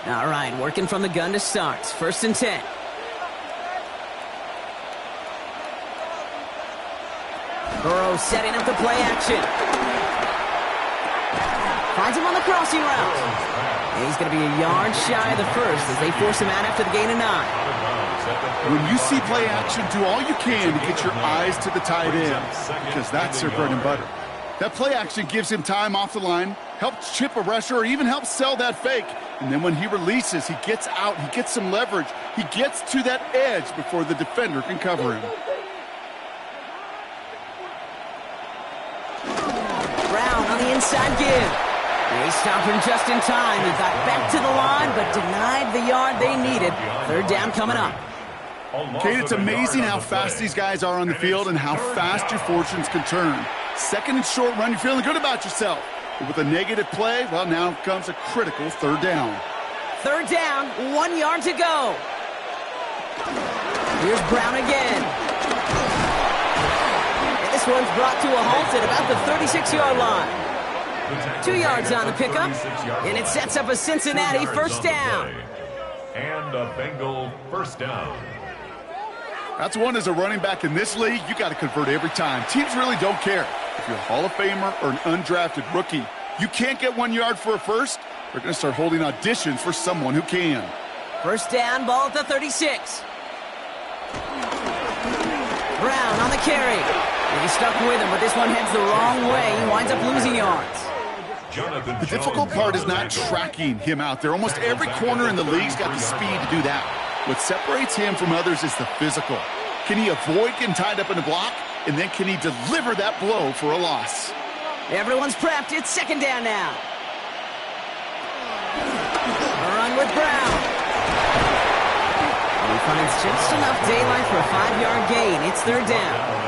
All right, working from the gun to start. 1st and 10. Burrow setting up the play action. Finds him on the crossing route. And he's going to be a yard shy of the first as they force him out after the gain of 9. When you see play action, do all you can to get your eyes to the tight end, because that's their bread and butter. That play action gives him time off the line, helps chip a rusher, or even helps sell that fake. And then when he releases, he gets out, he gets some leverage. He gets to that edge before the defender can cover him. Brown on the inside give. They stopped him just in time. He got back to the line, but denied the yard they needed. Third down coming up. Kate, it's amazing how fast these guys are on the field and how fast your fortunes can turn. Second and short run, you're feeling good about yourself. But with a negative play, well, now comes a critical third down. Third down, 1 yard to go. Here's Brown again. And this one's brought to a halt at about the 36-yard line. 2 yards on the pickup, and it sets up a Cincinnati first down. And a Bengal first down. That's one as a running back in this league, you got to convert every time. Teams really don't care. If you're a Hall of Famer or an undrafted rookie, you can't get 1 yard for a first, they're going to start holding auditions for someone who can. First down, ball at the 36. Brown on the carry. And he's stuck with him, but this one heads the wrong way. He winds up losing yards. The difficult part is not tracking him out there. Almost every corner in the league's got the speed to do that. What separates him from others is the physical. Can he avoid getting tied up in a block? And then can he deliver that blow for a loss? Everyone's prepped. It's second down now. A run with Brown. And he finds just enough daylight for a 5-yard gain. It's third down.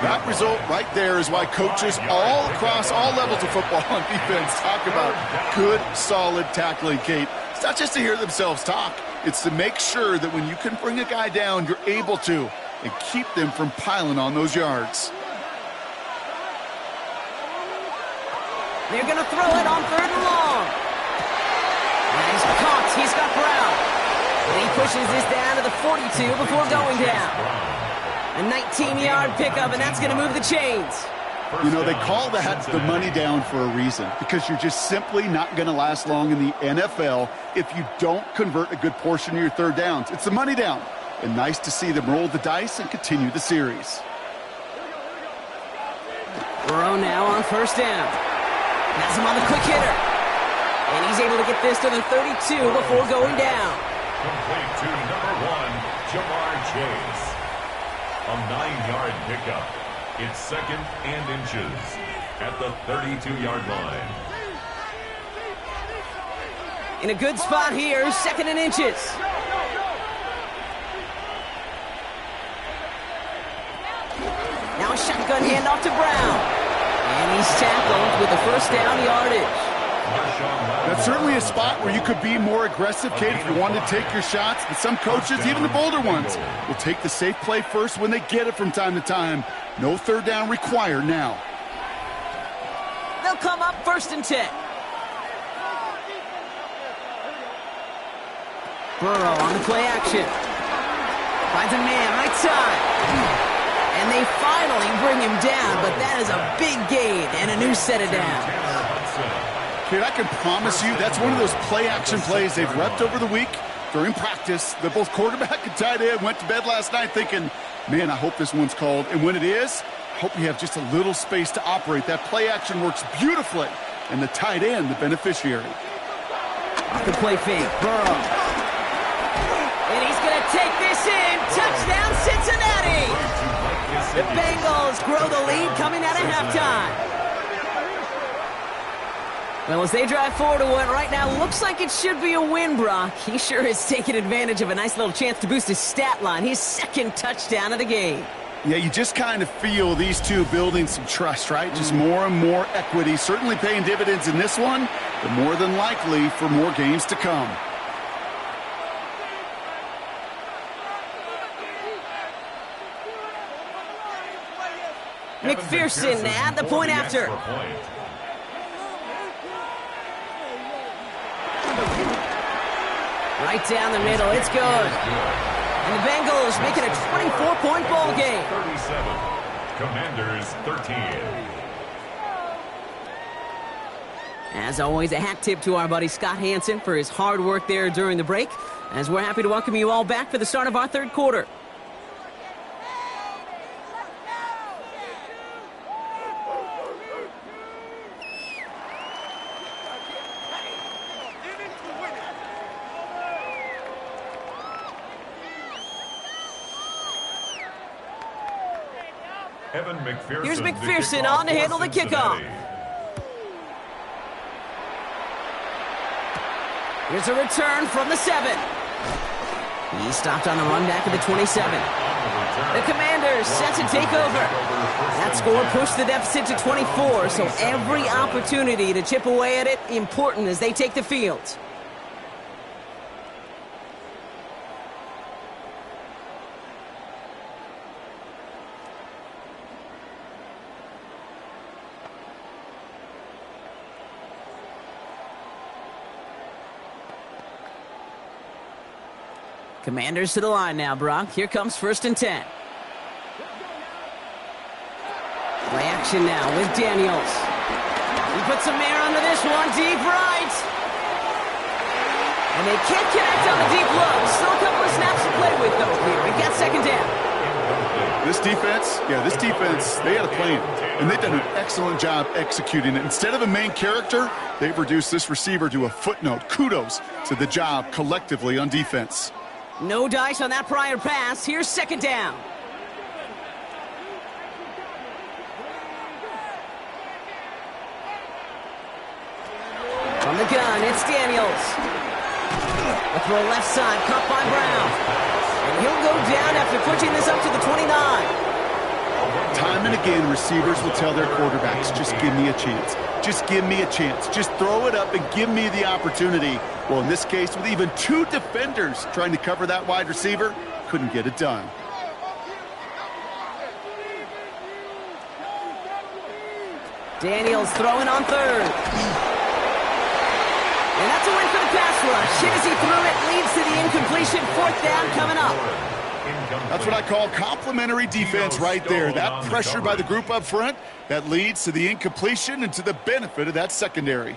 That result right there is why coaches all across all levels of football and defense talk about good, solid tackling, Kate. It's not just to hear themselves talk. It's to make sure that when you can bring a guy down, you're able to, and keep them from piling on those yards. They're going to throw it on third and long. And he's caught. He's got Brown. And he pushes this down to the 42 before going down. A 19-yard pickup, and that's going to move the chains. You know, they call that the money down for a reason, because you're just simply not going to last long in the NFL if you don't convert a good portion of your third downs. It's the money down, and nice to see them roll the dice and continue the series. Burrow now on first down. Has him on the quick hitter. And he's able to get this to the 32 before going down. Complete to number 1, Jamar Chase. A 9-yard pickup. It's second and inches at the 32-yard line. In a good spot here, second and inches. Now a shotgun handoff to Brown. And he's tackled with the first down yardage. That's certainly a spot where you could be more aggressive, Kate, if you wanted to take your shots. But some coaches, even the bolder ones, will take the safe play first when they get it from time to time. No third down required now. They'll come up first and 10. Burrow on the play action. Finds a man right side. And they finally bring him down, but that is a big gain and a new set of downs. Kid, I can promise you that's one of those play-action plays they've repped over the week during practice. That both quarterback and tight end went to bed last night thinking, man, I hope this one's called. And when it is, I hope you have just a little space to operate. That play-action works beautifully, and the tight end, the beneficiary. The play fake, Burrow. And he's going to take this in. Touchdown, Cincinnati! The Bengals grow the lead coming out of halftime. Well, as they drive forward to what right now looks like it should be a win, Brock. He sure has taken advantage of a nice little chance to boost his stat line. His second touchdown of the game. Yeah, you just kind of feel these two building some trust, right? Just more and more equity. Certainly paying dividends in this one, but more than likely for more games to come. McPherson at the point after. Right down the middle, it's good. And the Bengals making a 24-point ball game. 37, Commanders 13. As always, a hat tip to our buddy Scott Hansen for his hard work there during the break, as we're happy to welcome you all back for the start of our third quarter. Evan McPherson. Here's McPherson on to handle the kickoff. Here's a return from the 7. He stopped on the run back of the 27. The Commanders set to take over. That score pushed the deficit to 24, so every opportunity to chip away at it important as they take the field. Commanders to the line now, Brock. Here comes 1st and 10. Play action now with Daniels. He puts some air under this one, deep right. And they can't connect on the deep look. Still a couple of snaps to play with, though, here. We got 2nd down. This defense, they had a plan. And they've done an excellent job executing it. Instead of a main character, they've reduced this receiver to a footnote. Kudos to the job collectively on defense. No dice on that prior pass. Here's 2nd down. From the gun, it's Daniels. A throw left side, caught by Brown. And he'll go down after pushing this up to the 29. Time and again, receivers will tell their quarterbacks, just give me a chance. Just give me a chance. Just throw it up and give me the opportunity. Well, in this case, with even 2 defenders trying to cover that wide receiver, couldn't get it done. Daniels throwing on 3rd. And that's a win for the pass rush. Hit as he threw it, leads to the incompletion. 4th down coming up. That's what I call complimentary defense right there. That pressure by the group up front, that leads to the incompletion and to the benefit of that secondary.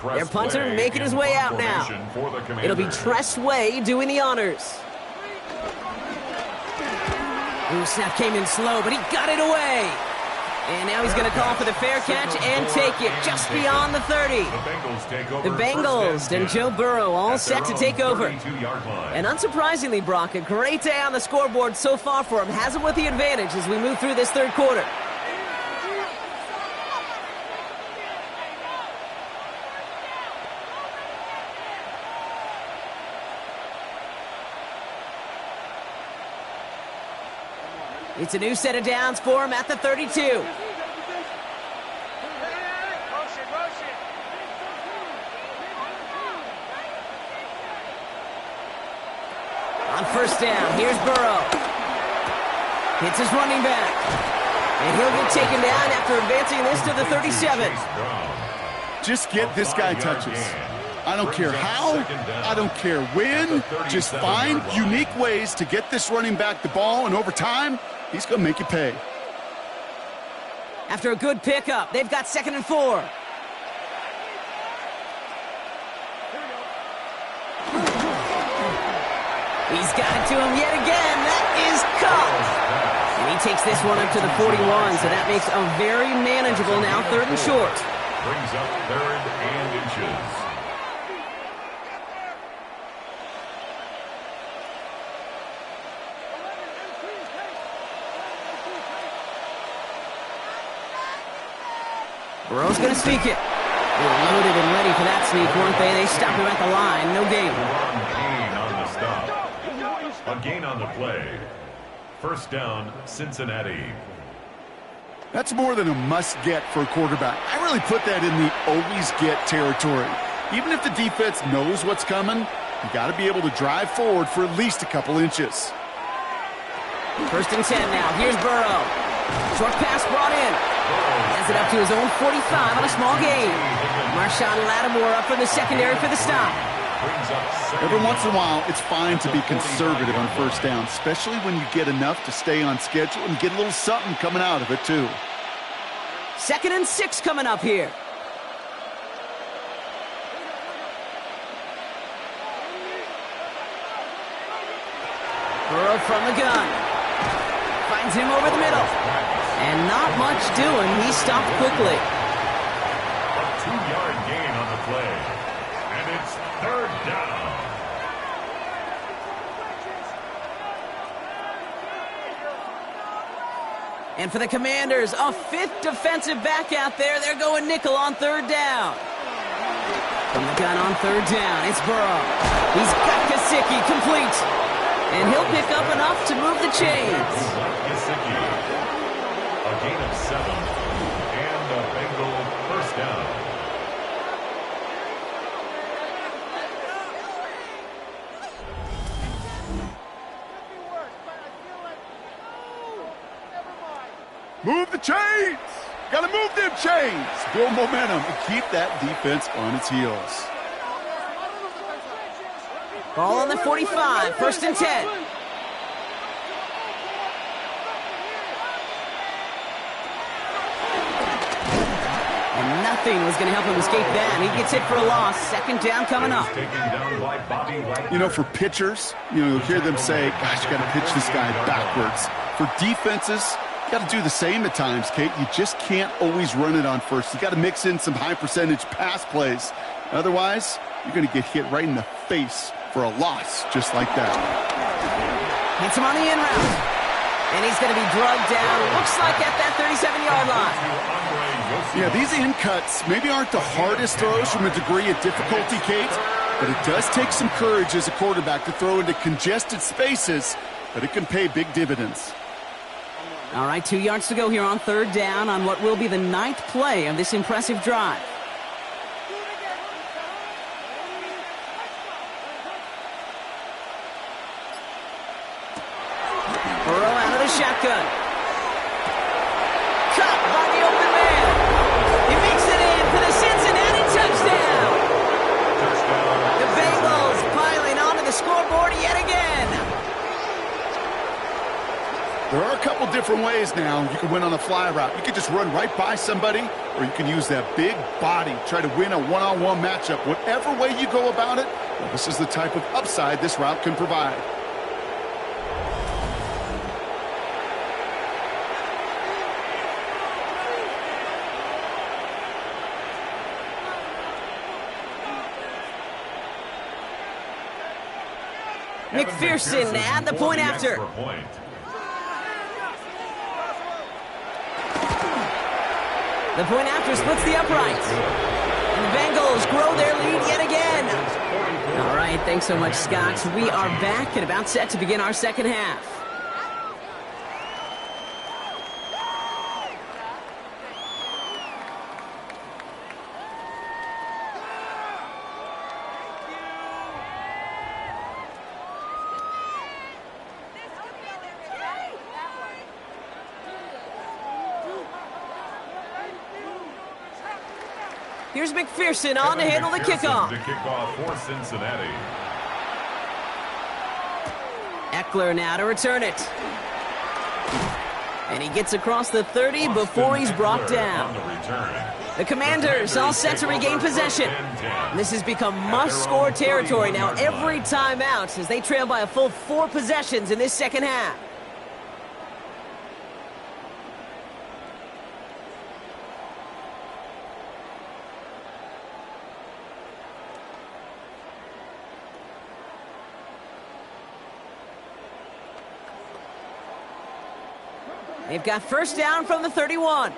Their punter making his way out now. It'll be Tress Way doing the honors. Ooh, snap came in slow, but he got it away. And now he's going to call for the fair catch and take it just beyond the 30. The Bengals and Joe Burrow all set to take over. And unsurprisingly, Brock, a great day on the scoreboard so far for him. Has him with the advantage as we move through this 3rd quarter. It's a new set of downs for him at the 32. On 1st down, here's Burrow. Hits his running back. And he'll get taken down after advancing this to the 37. Just get this guy touches. I don't care how, I don't care when. Just find unique ways to get this running back the ball, and over time, he's going to make you pay. After a good pickup, they've got 2nd and 4. He's got it to him yet again. That is caught. And he takes this one up to the 41, so that makes a very manageable now 3rd and short. Brings up 3rd and inches. Burrow's going to sneak it. They were loaded and ready for that sneak, weren't they? They stopped him at the line. No gain. Gain on the stop. A gain on the play. 1st down, Cincinnati. That's more than a must-get for a quarterback. I really put that in the always-get territory. Even if the defense knows what's coming, you got to be able to drive forward for at least a couple inches. 1st and 10 now. Here's Burrow. Short pass brought in. Has it up to his own 45 on a small gain. Marshawn Lattimore up from the secondary for the stop. Every once in a while, it's fine to be conservative on 1st down, especially when you get enough to stay on schedule and get a little something coming out of it, too. 2nd and 6 coming up here. Burrow from the gun. Finds him over the middle. And not much doing. He stopped quickly. A 2-yard gain on the play. And it's 3rd down. And for the Commanders, a fifth defensive back out there. They're going nickel on third down. From the gun on third down, it's Burrow. He's got Gesicki complete. And he'll pick up enough to move the chains. Gesicki. A gain of 7. And a Bengal first down. Move the chains! Gotta move them chains! Build momentum and keep that defense on its heels. Ball on the 45, 1st and 10. And nothing was going to help him escape that. He gets hit for a loss. 2nd down coming up. You know, for pitchers, you'll hear them say, gosh, you got to pitch this guy backwards. For defenses, you got to do the same at times, Kate. You just can't always run it on first. You got to mix in some high-percentage pass plays. Otherwise, you're going to get hit right in the face for a loss just like that. Hits him on the in route. And he's going to be drugged down, looks like at that 37-yard line. Yeah, these in cuts maybe aren't the hardest throws from a degree of difficulty, Kate, but it does take some courage as a quarterback to throw into congested spaces, but it can pay big dividends. All right, 2 yards to go here on third down on what will be the 9th play of this impressive drive. Burrow out of the shotgun. Caught by the open man. He makes it in for the Cincinnati touchdown. The Bengals piling onto the scoreboard yet again. There are a couple different ways now. You can win on a fly route. You can just run right by somebody, or you can use that big body, try to win a one-on-one matchup. Whatever way you go about it, well, this is the type of upside this route can provide. McPherson to add the point after. The point after splits the uprights. And the Bengals grow their lead yet again. All right, thanks so much, Scott. We are back and about set to begin our second half. Here's McPherson on to handle the kickoff. The kickoff for Cincinnati. Eckler now to return it. And he gets across the 30 before he's brought down. The Commanders all set to regain possession. This has become must-score territory now every time out as they trail by a full 4 possessions in this second half. They've got first down from the 31.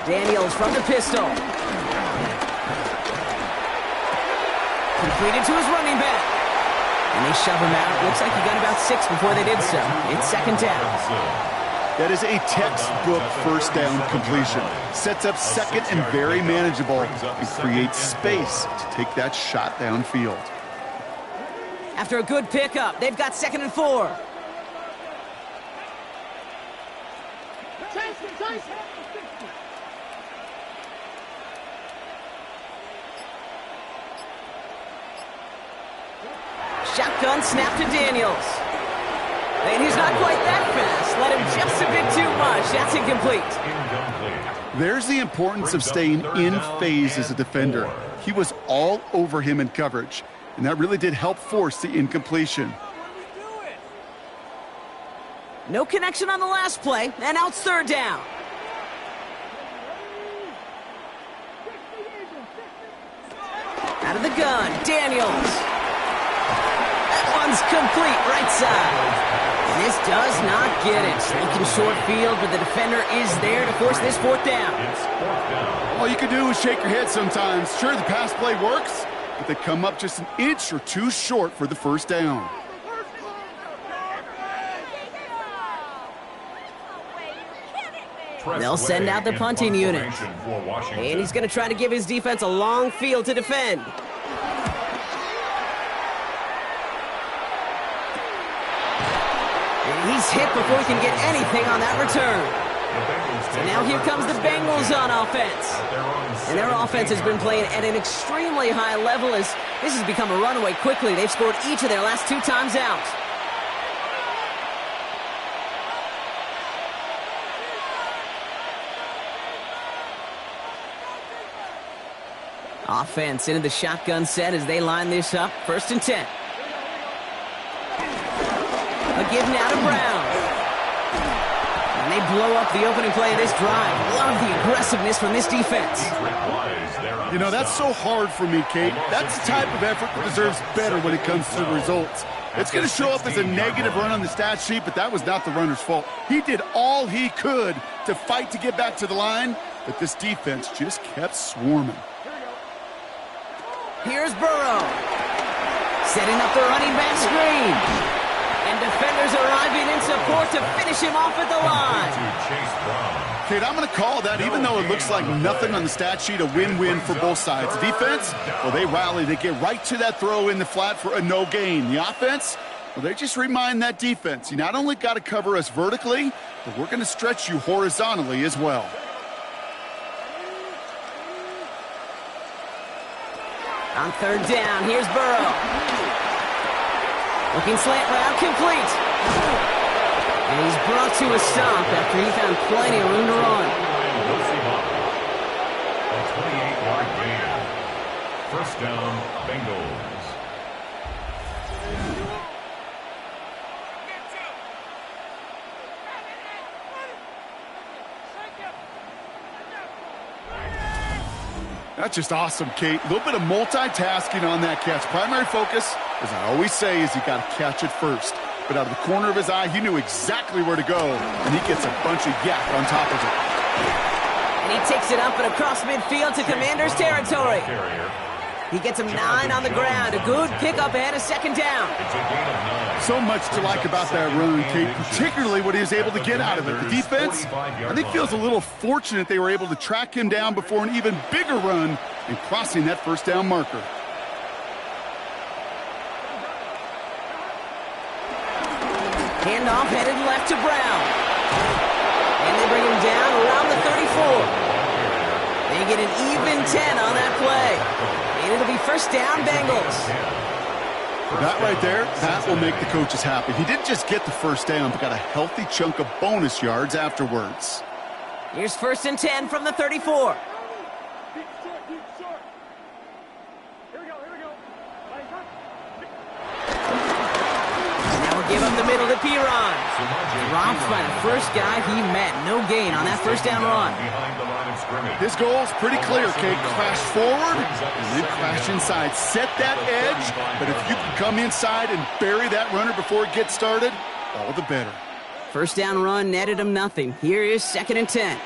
Daniels from the pistol. Completed to his running back. And they shove him out. Looks like he got about 6 before they did so. It's second down. That is a textbook first down completion. Sets up second and very manageable and creates space to take that shot downfield. After a good pickup, they've got 2nd and 4. Shotgun snap to Daniels. And he's not quite that fast. Let him just a bit too much. That's incomplete. There's the importance of staying in phase as a defender. He was all over him in coverage. And that really did help force the incompletion. No connection on the last play, and now it's third down. Out of the gun, Daniels. That one's complete, right side. And this does not get it. Looking short field, but the defender is there to force this fourth down. It's fourth down. All you can do is shake your head sometimes. Sure, the pass play works, but they come up just an inch or two short for the first down. They'll send out the punting unit. And he's going to try to give his defense a long field to defend. And he's hit before he can get anything on that return. So now here comes the Bengals on offense. And their offense has been playing at an extremely high level as this has become a runaway quickly. They've scored each of their last 2 times out. Offense into the shotgun set as they line this up. 1st and 10. A give now to Brown. And they blow up the opening play of this drive. Love the aggressiveness from this defense. You know, that's so hard for me, Kate. That's the type of effort that deserves better when it comes to the results. It's going to show up as a negative run on the stat sheet, but that was not the runner's fault. He did all he could to fight to get back to the line, but this defense just kept swarming. Here's Burrow. Setting up the running back screen. And defenders arriving in support to finish him off at the line. Kate, I'm going to call that, even though it looks like nothing on the stat sheet, a win-win for both sides. Defense, well, they rally. They get right to that throw in the flat for a no gain. The offense, well, they just remind that defense, you not only got to cover us vertically, but we're going to stretch you horizontally as well. On 3rd down, here's Burrow. Looking slant route, complete. And he's brought to a stop after he found plenty of room to run. A 28-yard gain. 1st down, Bengals. That's just awesome, Kate. A little bit of multitasking on that catch. Primary focus, as I always say, is you got to catch it first. But out of the corner of his eye, he knew exactly where to go, and he gets a bunch of yak on top of it. And he takes it up and across midfield to Commanders territory. He gets him 9 on the ground. A good pickup ahead of 2nd down. So much to like about that run, Kate, particularly what he was able to get out of it. The defense, I think, feels a little fortunate they were able to track him down before an even bigger run and crossing that 1st down marker. Handoff headed left to Brown. And they bring him down around the 34. They get an even 10 on that play. And it'll be 1st down, Bengals. That right there, that will make the coaches happy. He didn't just get the 1st down, but got a healthy chunk of bonus yards afterwards. Here's 1st and 10 from the 34. Now we'll give up the middle to Piron. Dropped by the first guy he met. No gain on that 1st down run. His goal is pretty clear, Kate. Crash forward and then crash inside. Set that edge, but if you can come inside and bury that runner before it gets started, all the better. 1st down run netted him nothing. Here is 2nd and 10.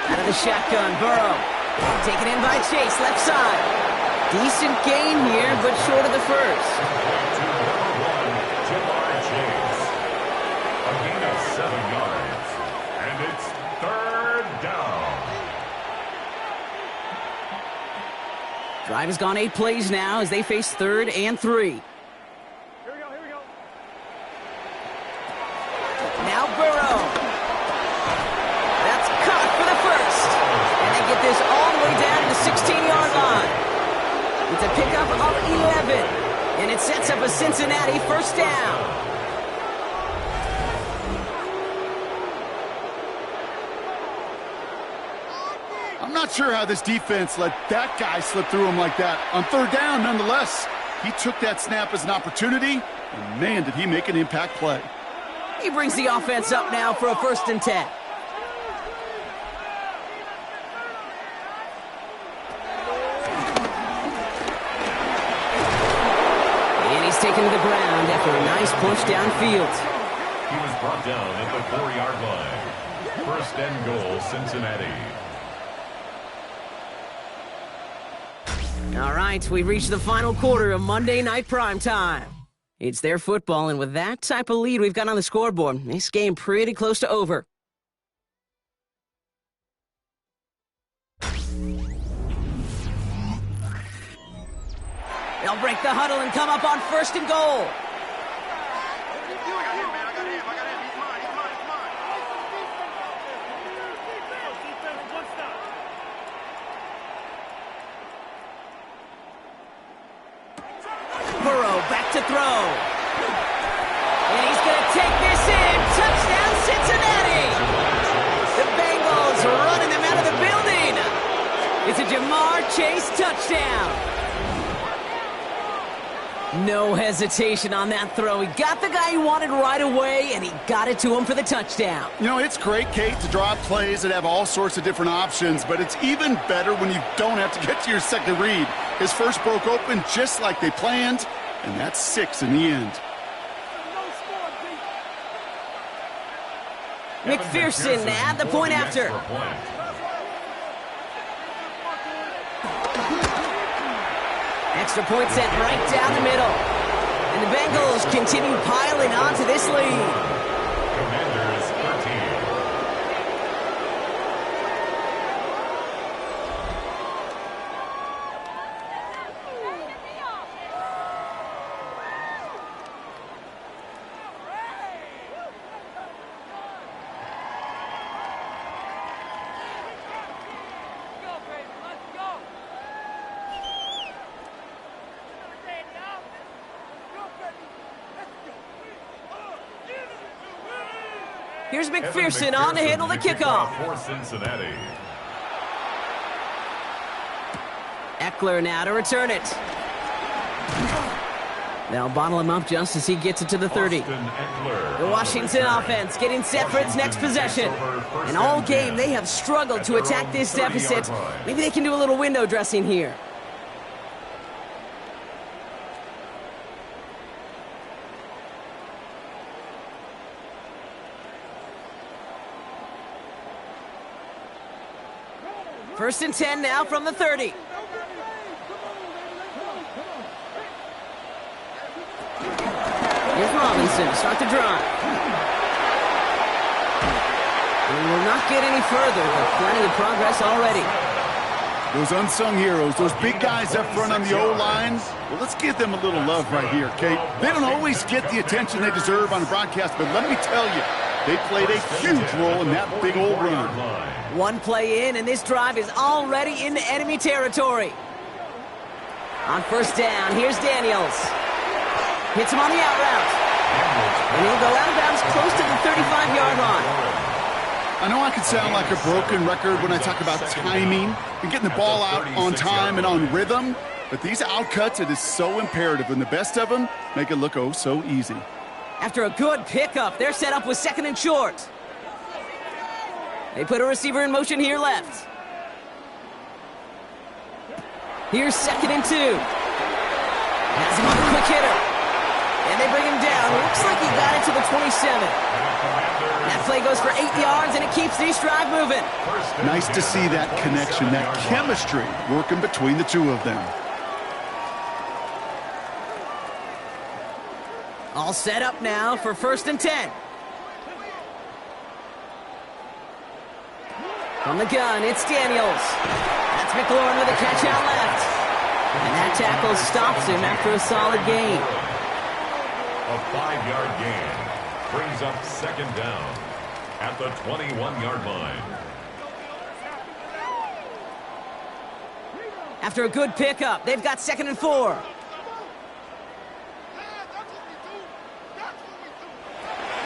Out of the shotgun, Burrow. Taken in by Chase, left side. Decent gain here, but short of the 1st. A gain of 7 yards. And it's 3rd down. Drive has gone 8 plays now as they face 3rd and 3. Here we go. Now Burrow. That's caught for the 1st. And they get this all the way down to the 16-yard line. It's a pickup of 11. And it sets up a Cincinnati 1st down. I'm not sure how this defense let that guy slip through him like that. On 3rd down, nonetheless, he took that snap as an opportunity, and man, did he make an impact play. He brings the offense up now for a 1st and 10. taken to the ground after a nice push downfield. He was brought down at the 4-yard line. First and goal, Cincinnati. All right, we've reached the final quarter of Monday Night Primetime. It's their football, and with that type of lead we've got on the scoreboard, this game pretty close to over. They'll break the huddle and come up on first and goal. Burrow back to throw. And he's going to take this in. Touchdown, Cincinnati. The Bengals running them out of the building. It's a Jamar Chase touchdown. No hesitation on that throw. He got the guy he wanted right away, and he got it to him for the touchdown. You know, it's great, Kate, to draw plays that have all sorts of different options, but it's even better when you don't have to get to your second read. His first broke open just like they planned, and that's 6 in the end. McPherson at the point after. Extra point sent right down the middle. And the Bengals continue piling on to this lead. Commanders 13. Here's McPherson on to handle the kickoff. For Cincinnati. Eckler now to return it. They'll bottle him up just as he gets it to the 30. The Washington offense getting set for its next possession. And all game, they have struggled to attack this deficit. Maybe they can do a little window dressing here. First and 10 now from the 30. Here's Robinson to start the drive. And we will not get any further with plenty of progress already. Those unsung heroes, those big guys up front on the O-line, well, let's give them a little love right here, Kate. They don't always get the attention they deserve on the broadcast, but let me tell you, they played a huge role in that big old run. One play in, and this drive is already into enemy territory. On first down, here's Daniels. Hits him on the out route. And he'll go out of bounds close to the 35-yard line. I know I could sound like a broken record when I talk about timing and getting the ball out on time and on rhythm, but these outcuts, it is so imperative, and the best of them make it look oh so easy. After a good pickup, they're set up with second and short. They put a receiver in motion here left. Here's second and 2. Has him on a quick hitter. And they bring him down. Looks like he got it to the 27. That play goes for 8 yards, and it keeps this drive moving. Nice to see that connection, that chemistry working between the two of them. All set up now for first and 10. From the gun, it's Daniels. That's McLaurin with a catch out left. And that tackle stops him after a solid gain. A 5-yard gain brings up second down at the 21-yard line. After a good pickup, they've got second and 4.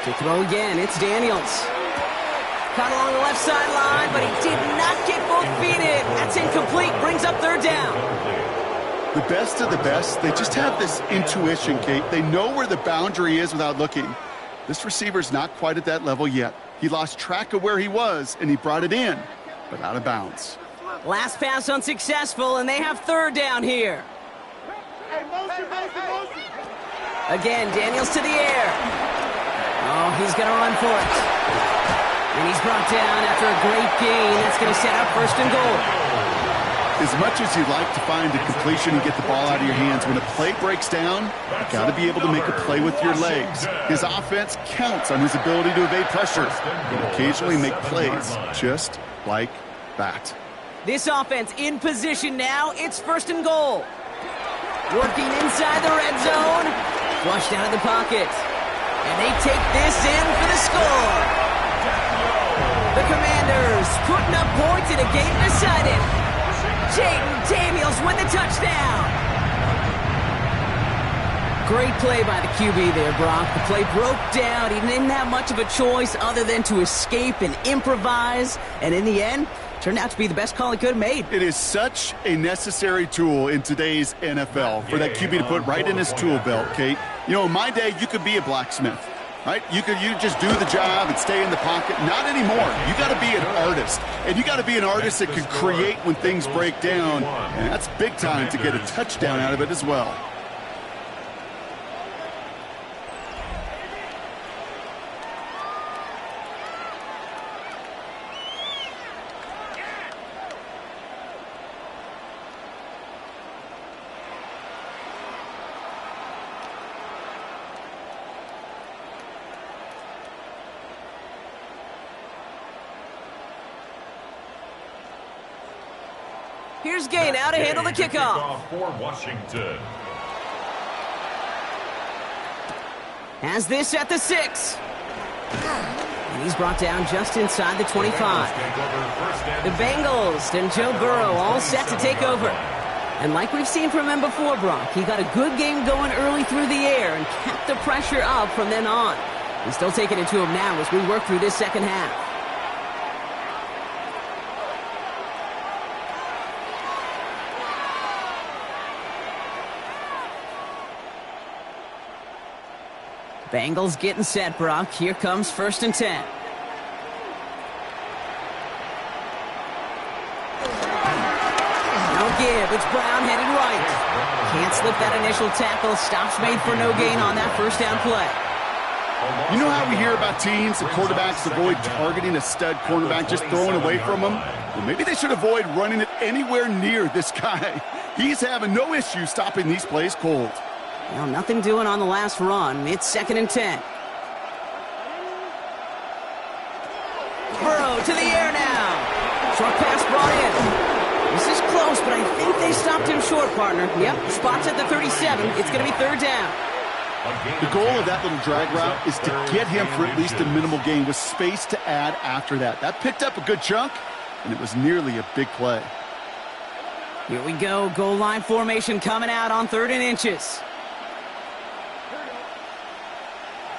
To throw again, it's Daniels. Caught along the left sideline, but he did not get both feet in. That's incomplete. Brings up third down. The best of the best, they just have this intuition, Kate. They know where the boundary is without looking. This receiver's not quite at that level yet. He lost track of where he was, and he brought it in, but out of bounds. Last pass unsuccessful, and they have third down here. Again, Daniels to the air. Oh, he's going to run for it. And he's brought down after a great gain. That's going to set up first and goal. As much as you'd like to find a completion and get the ball out of your hands, when a play breaks down, you've got to be able to make a play with your legs. His offense counts on his ability to evade pressure and occasionally make plays just like that. This offense in position now. It's first and goal. Working inside the red zone. Flushed out of the pocket. And they take this in for the score. The Commanders putting up points in a game decided. Jaden Daniels with the touchdown. Great play by the QB there, Brock. The play broke down. He didn't have much of a choice other than to escape and improvise. And in the end, turned out to be the best call he could have made. It is such a necessary tool in today's NFL for that QB to put right in his tool belt, Kate. You know, in my day, you could be a blacksmith, right? You just do the job and stay in the pocket. Not anymore. You got to be an artist. And you got to be an artist that can create when things break down. And that's big time to get a touchdown out of it as well. Here's Gay now to handle the kickoff. For Washington. Has this at the 6. And he's brought down just inside the 25. The Bengals and Joe Burrow all set to take over. And like we've seen from him before, Brock, he got a good game going early through the air and kept the pressure up from then on. He's still taking it to him now as we work through this second half. Bengals getting set, Brock. Here comes first and 10. No give. It's Brown headed right. Can't slip that initial tackle. Stops made for no gain on that first down play. You know how we hear about teams and quarterbacks avoid targeting a stud cornerback, just throwing away from him? Well, maybe they should avoid running it anywhere near this guy. He's having no issue stopping these plays cold. Well, nothing doing on the last run. It's second and 10. Burrow to the air now. Short pass brought in. This is close, but I think they stopped him short, partner. Yep, spot's at the 37. It's going to be third down. The goal of that little drag route is to get him for at least a minimal gain with space to add after that. That picked up a good chunk, and it was nearly a big play. Here we go. Goal line formation coming out on 3rd and inches.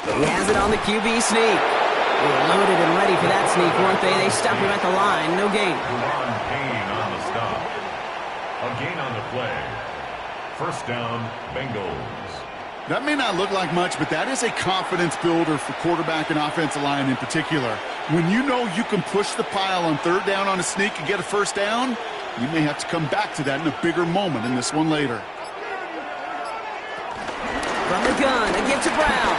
He has it on the QB sneak. They were loaded and ready for that sneak, weren't they? They stopped him at the line. No gain. Gain on the stop. A gain on the play. First down, Bengals. That may not look like much, but that is a confidence builder for quarterback and offensive line in particular. When you know you can push the pile on 3rd down on a sneak and get a first down, you may have to come back to that in a bigger moment in this one later. From the gun, a give to Brown.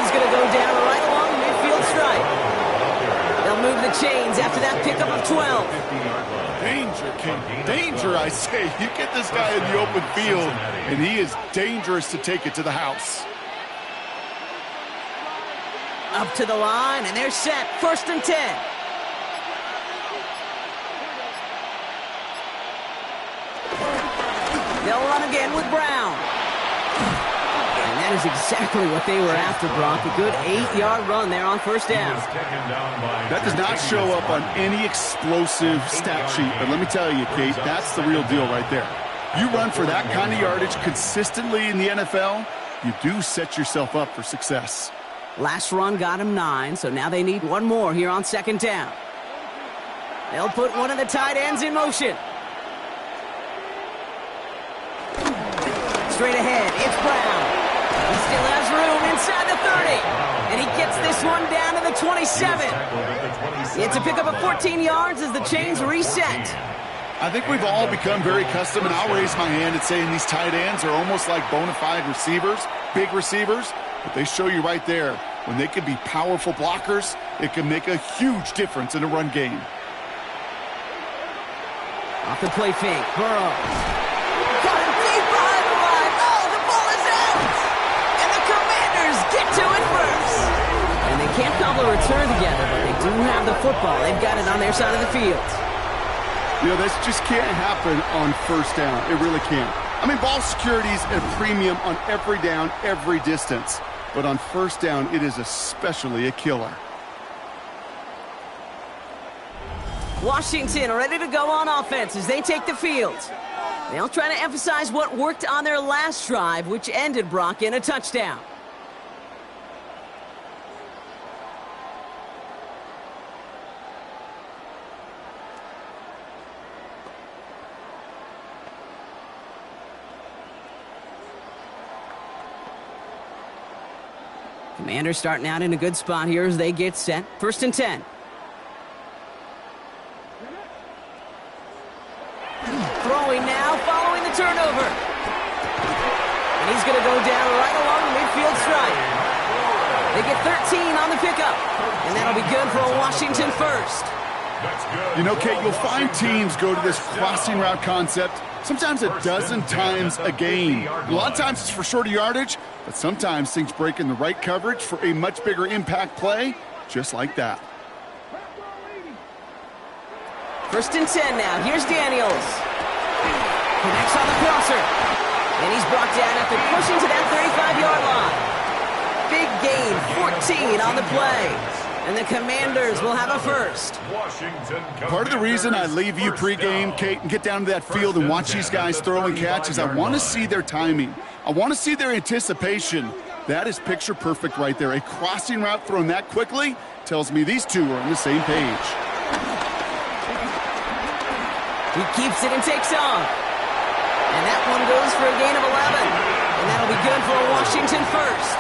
He's going to go down right along the midfield stripe. They'll move the chains after that pickup of 12. Danger, King. Danger, I say. You get this guy in the open field, and he is dangerous to take it to the house. Up to the line, and they're set. First and 10. They'll run again with Brown. And that is exactly what they were after, Brock. A good 8-yard run there on first down. That does not show up on any explosive stat sheet, but let me tell you, Kate, that's the real deal right there. You run for that kind of yardage consistently in the NFL, you do set yourself up for success. Last run got him 9, so now they need one more here on second down. They'll put one of the tight ends in motion. Straight ahead, it's Brown. He still has room inside the 30. And he gets this one down to the 27. It's a pickup of 14 yards as the chains reset. I think we've all become very accustomed, and I'll raise my hand and saying these tight ends are almost like bona fide receivers, big receivers, but they show you right there, when they can be powerful blockers, it can make a huge difference in a run game. Off the play fake, Burrow. Got him deep behind the line. Oh, the ball is out! And the Commanders get to it first. And they can't cobble a return together, but they do have the football. They've got it on their side of the field. You know, this just can't happen on first down. It really can't. I mean, ball security's a premium on every down, every distance. But on first down, it is especially a killer. Washington ready to go on offense as they take the field. They'll try to emphasize what worked on their last drive, which ended, Brock, in a touchdown. Commanders starting out in a good spot here as they get set. 1st and 10. Throwing now, following the turnover. And he's going to go down right along the midfield stripe. They get 13 on the pickup. And that'll be good for a Washington first. You know, Kate, you'll find teams go to this crossing route concept sometimes a dozen times a game. A lot of times it's for shorter yardage, but sometimes things break in the right coverage for a much bigger impact play, just like that. 1st and 10 now. Here's Daniels. Connects on the crosser. And he's brought down after pushing to that 35-yard line. Big gain, 14 on the play. And the Commanders will have a first. Part of the reason I leave you pregame, Kate, and get down to that field and watch these guys throw and catch is I want to see their timing. I want to see their anticipation. That is picture perfect right there. A crossing route thrown that quickly tells me these two are on the same page. He keeps it and takes off. And that one goes for a gain of 11. And that'll be good for a Washington first.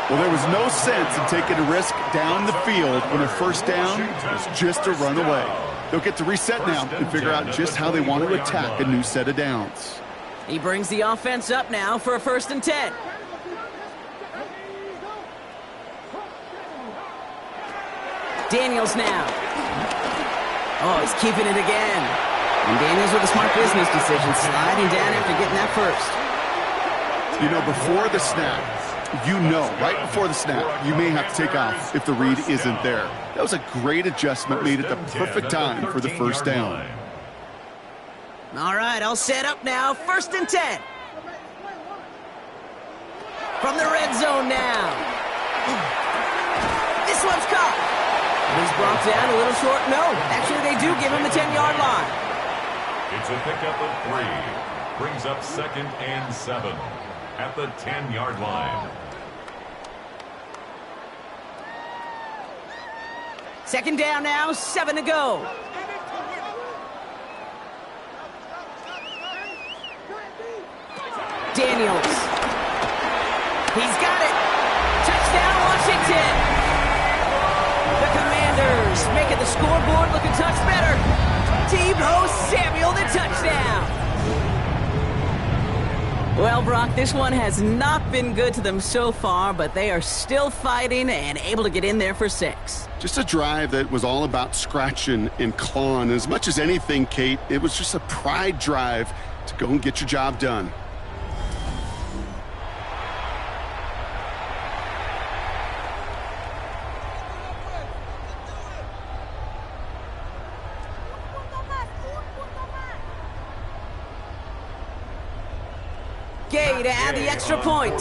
Well, there was no sense in taking a risk down the field when a first down is just to run away. They'll get to reset now and figure out just how they want to attack a new set of downs. He brings the offense up now for a 1st and 10. Daniels now. Oh, he's keeping it again. And Daniels with a smart business decision, sliding down after getting that first. You know, before the snap, right before the snap, you may have to take off if the read isn't there. That was a great adjustment made at the perfect time for the first down. All right, all set up now. 1st and 10. From the red zone now. This one's caught. He's brought down a little short. No, actually they do give him the 10-yard line. It's a pickup of 3. Brings up 2nd and 7 at the 10-yard line. 2nd down now, 7 to go. Daniels. He's got it. Touchdown, Washington. The Commanders making the scoreboard look a touch better. Deebo Samuel, the touchdown. Well, Brock, this one has not been good to them so far, but they are still fighting and able to get in there for 6. Just a drive that was all about scratching and clawing. As much as anything, Kate, it was just a pride drive to go and get your job done. Gay to add the extra point.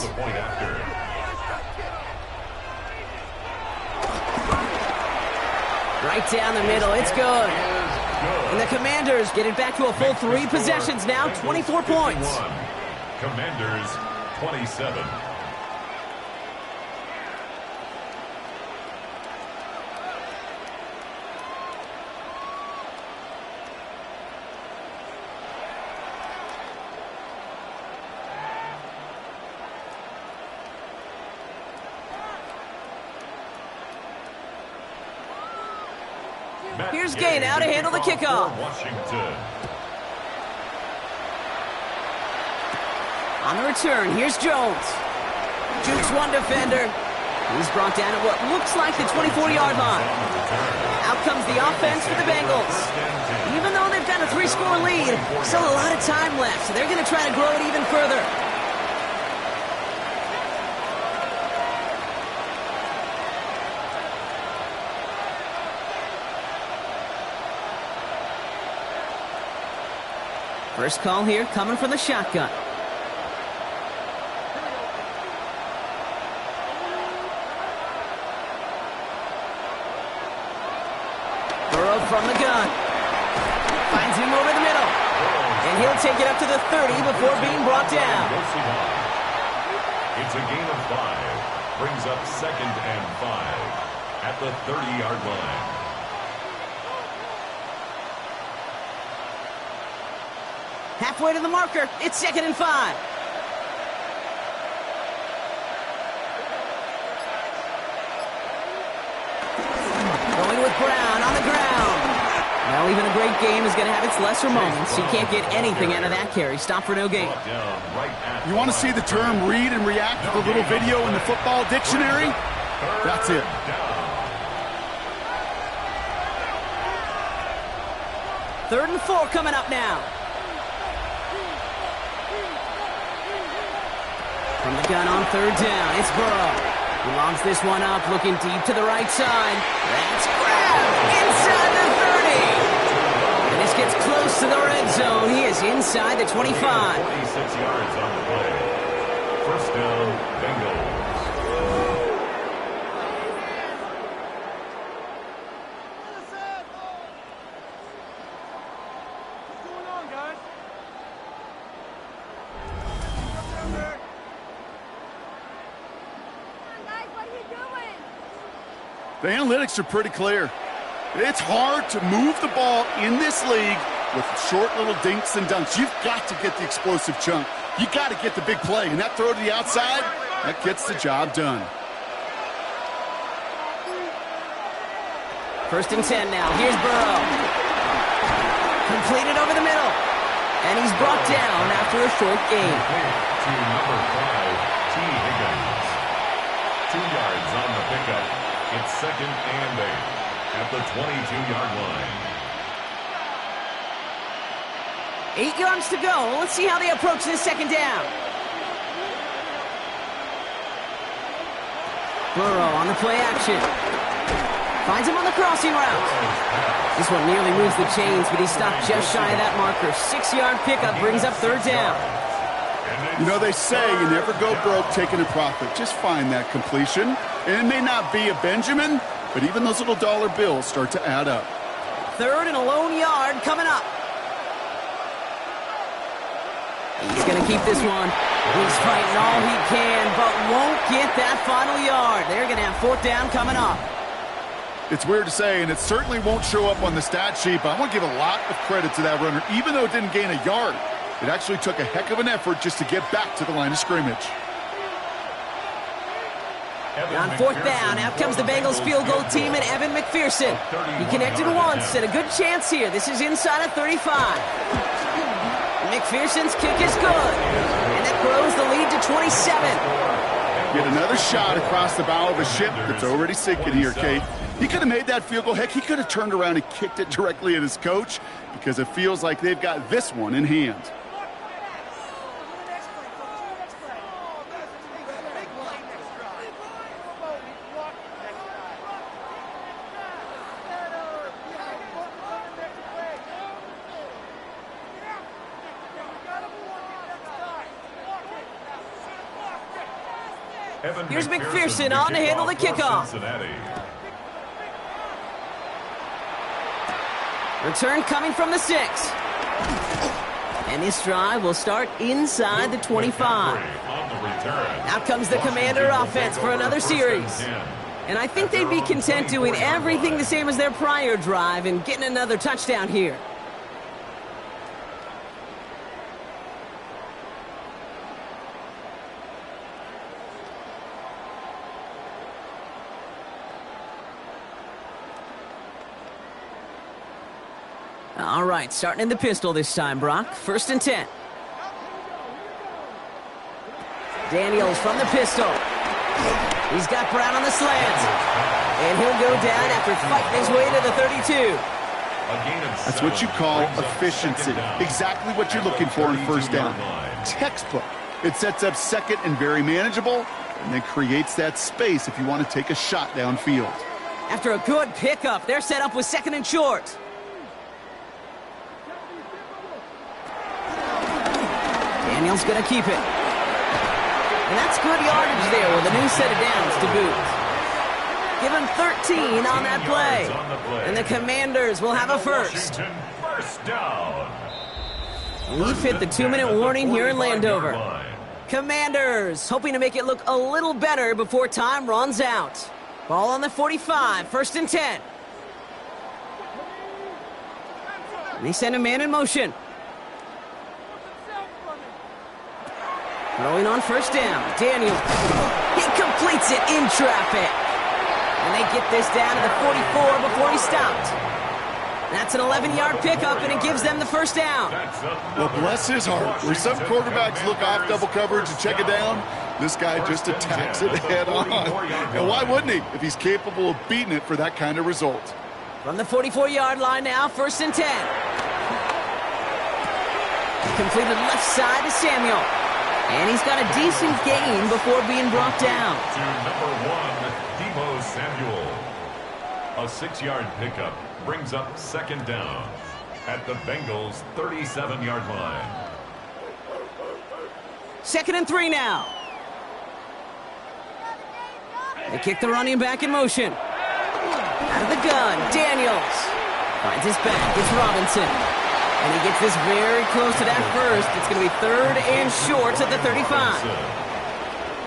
Right down the middle, it's good. And the Commanders get it back to a full 3 possessions now, 24 points. Commanders 27. Here's Gay now to handle the kickoff. Washington. On the return, here's Jones. Jukes one defender. He's brought down at what looks like the 24-yard line. Out comes the offense for the Bengals. Even though they've got a 3-score lead, still a lot of time left, so they're going to try to grow it even further. First call here coming from the shotgun. Burrow from the gun. Finds him over the middle. And he'll take it up to the 30 before being brought down. It's a gain of 5. Brings up 2nd and 5 at the 30-yard line. Halfway to the marker. It's 2nd and 5. Going with Brown on the ground. Well, even a great game is going to have its lesser moments. You can't get anything out of that carry. Stop for no gain. You want to see the term read and react with a little video in the football dictionary? That's it. 3rd and 4 coming up now. From the gun on 3rd down, it's Burrow. He lobs this one up, looking deep to the right side. That's grabbed inside the 30. And this gets close to the red zone. He is inside the 25. 26 yards on the play. First down, Bengals. What's going on, guys? The analytics are pretty clear. It's hard to move the ball in this league with short little dinks and dunks. You've got to get the explosive chunk. You got to get the big play. And that throw to the outside, that gets the job done. 1st and 10 now. Here's Burrow. Completed over the middle. And he's brought down after a short gain. To number 5, T. Higgins. 2 yards on the pickup. It's 2nd and 8 at the 22-yard line. 8 yards to go. Let's see how they approach this 2nd down. Burrow on the play action. Finds him on the crossing route. This one nearly moves the chains, but he stopped just shy of that marker. 6-yard pickup brings up 3rd down. You know, they say you never go broke taking a profit. Just find that completion. And it may not be a Benjamin, but even those little dollar bills start to add up. 3rd and a lone yard coming up. He's going to keep this one. He's fighting all he can, but won't get that final yard. They're going to have 4th down coming up. It's weird to say, and it certainly won't show up on the stat sheet, but I want to give a lot of credit to that runner. Even though it didn't gain a yard, it actually took a heck of an effort just to get back to the line of scrimmage. On 4th down, out comes the Bengals field goal team and Evan McPherson. He connected once and a good chance here. This is inside of 35. McPherson's kick is good. And that grows the lead to 27. Get another shot across the bow of a ship that's already sinking here, Kate. He could have made that field goal. Heck, he could have turned around and kicked it directly at his coach because it feels like they've got this one in hand. Here's McPherson on to handle the kickoff. Return coming from the 6. And this drive will start inside the 25. Out comes the Commander offense for another series. And I think they'd be content doing everything the same as their prior drive and getting another touchdown here. All right, starting in the pistol this time, Brock. 1st and 10. Daniels from the pistol. He's got Brown on the slant. And he'll go down after fighting his way to the 32. That's what you call efficiency. Exactly what you're looking for in 1st down. Textbook. It sets up 2nd and very manageable, and then creates that space if you want to take a shot downfield. After a good pickup, they're set up with 2nd and short. Daniels going to keep it. And that's good yardage there with a new set of downs to boot. Give him 13 on that play. And the Commanders will have a first. First down. We've hit the 2-minute warning here in Landover. Commanders hoping to make it look a little better before time runs out. Ball on the 45, 1st and 10. They send a man in motion. Throwing on 1st down, Daniels. He completes it in traffic. And they get this down to the 44 before he stopped. That's an 11-yard pickup, and it gives them the 1st down. Well, bless his heart. Where some quarterbacks look off double coverage and check it down, this guy just attacks it head on. And why wouldn't he if he's capable of beating it for that kind of result? From the 44-yard line now, 1st and 10. Completed left side to Samuel. And he's got a decent gain before being brought down. To number 1, Deebo Samuel. A 6-yard pickup brings up 2nd down at the Bengals' 37-yard line. 2nd and 3 now. They kick the running back in motion. Out of the gun, Daniels. Finds his back, it's Robinson. And he gets this very close to that first. It's going to be 3rd and short at the 35.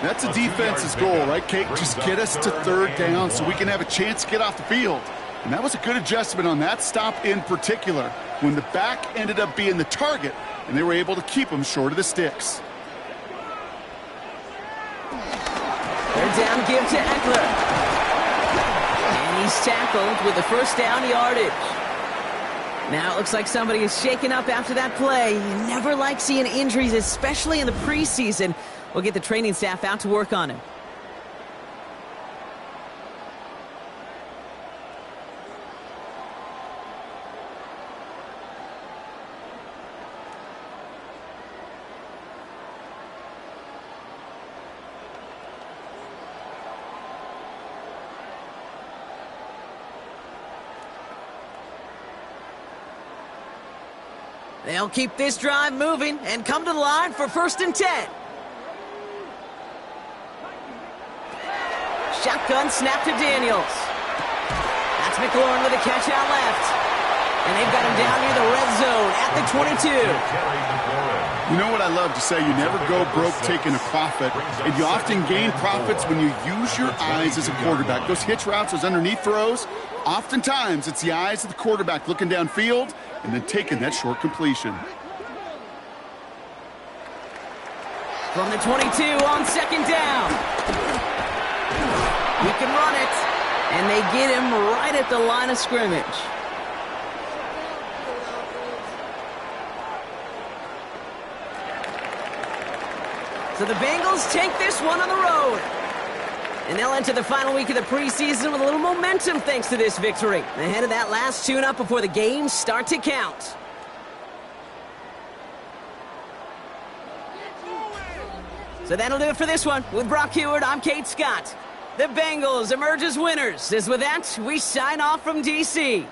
That's a defense's goal, right, Kate? Just get us to 3rd down so we can have a chance to get off the field. And that was a good adjustment on that stop in particular, when the back ended up being the target, and they were able to keep him short of the sticks. 3rd down give to Eckler. And he's tackled with the 1st down yardage. Now it looks like somebody is shaken up after that play. You never like seeing injuries, especially in the preseason. We'll get the training staff out to work on him. They'll keep this drive moving and come to the line for 1st and 10. Shotgun snap to Daniels. That's McLaurin with a catch out left. And they've got him down near the red zone at the 22. You know what I love to say? You never go broke taking a profit. And you often gain profits when you use your eyes as a quarterback. Those hitch routes, those underneath throws, oftentimes it's the eyes of the quarterback looking downfield and then taking that short completion. From the 22 on 2nd down. He can run it. And they get him right at the line of scrimmage. So the Bengals take this one on the road. And they'll enter the final week of the preseason with a little momentum thanks to this victory. Ahead of that last tune-up before the games start to count. So that'll do it for this one. With Brock Heward, I'm Kate Scott. The Bengals emerge as winners. As with that, we sign off from D.C.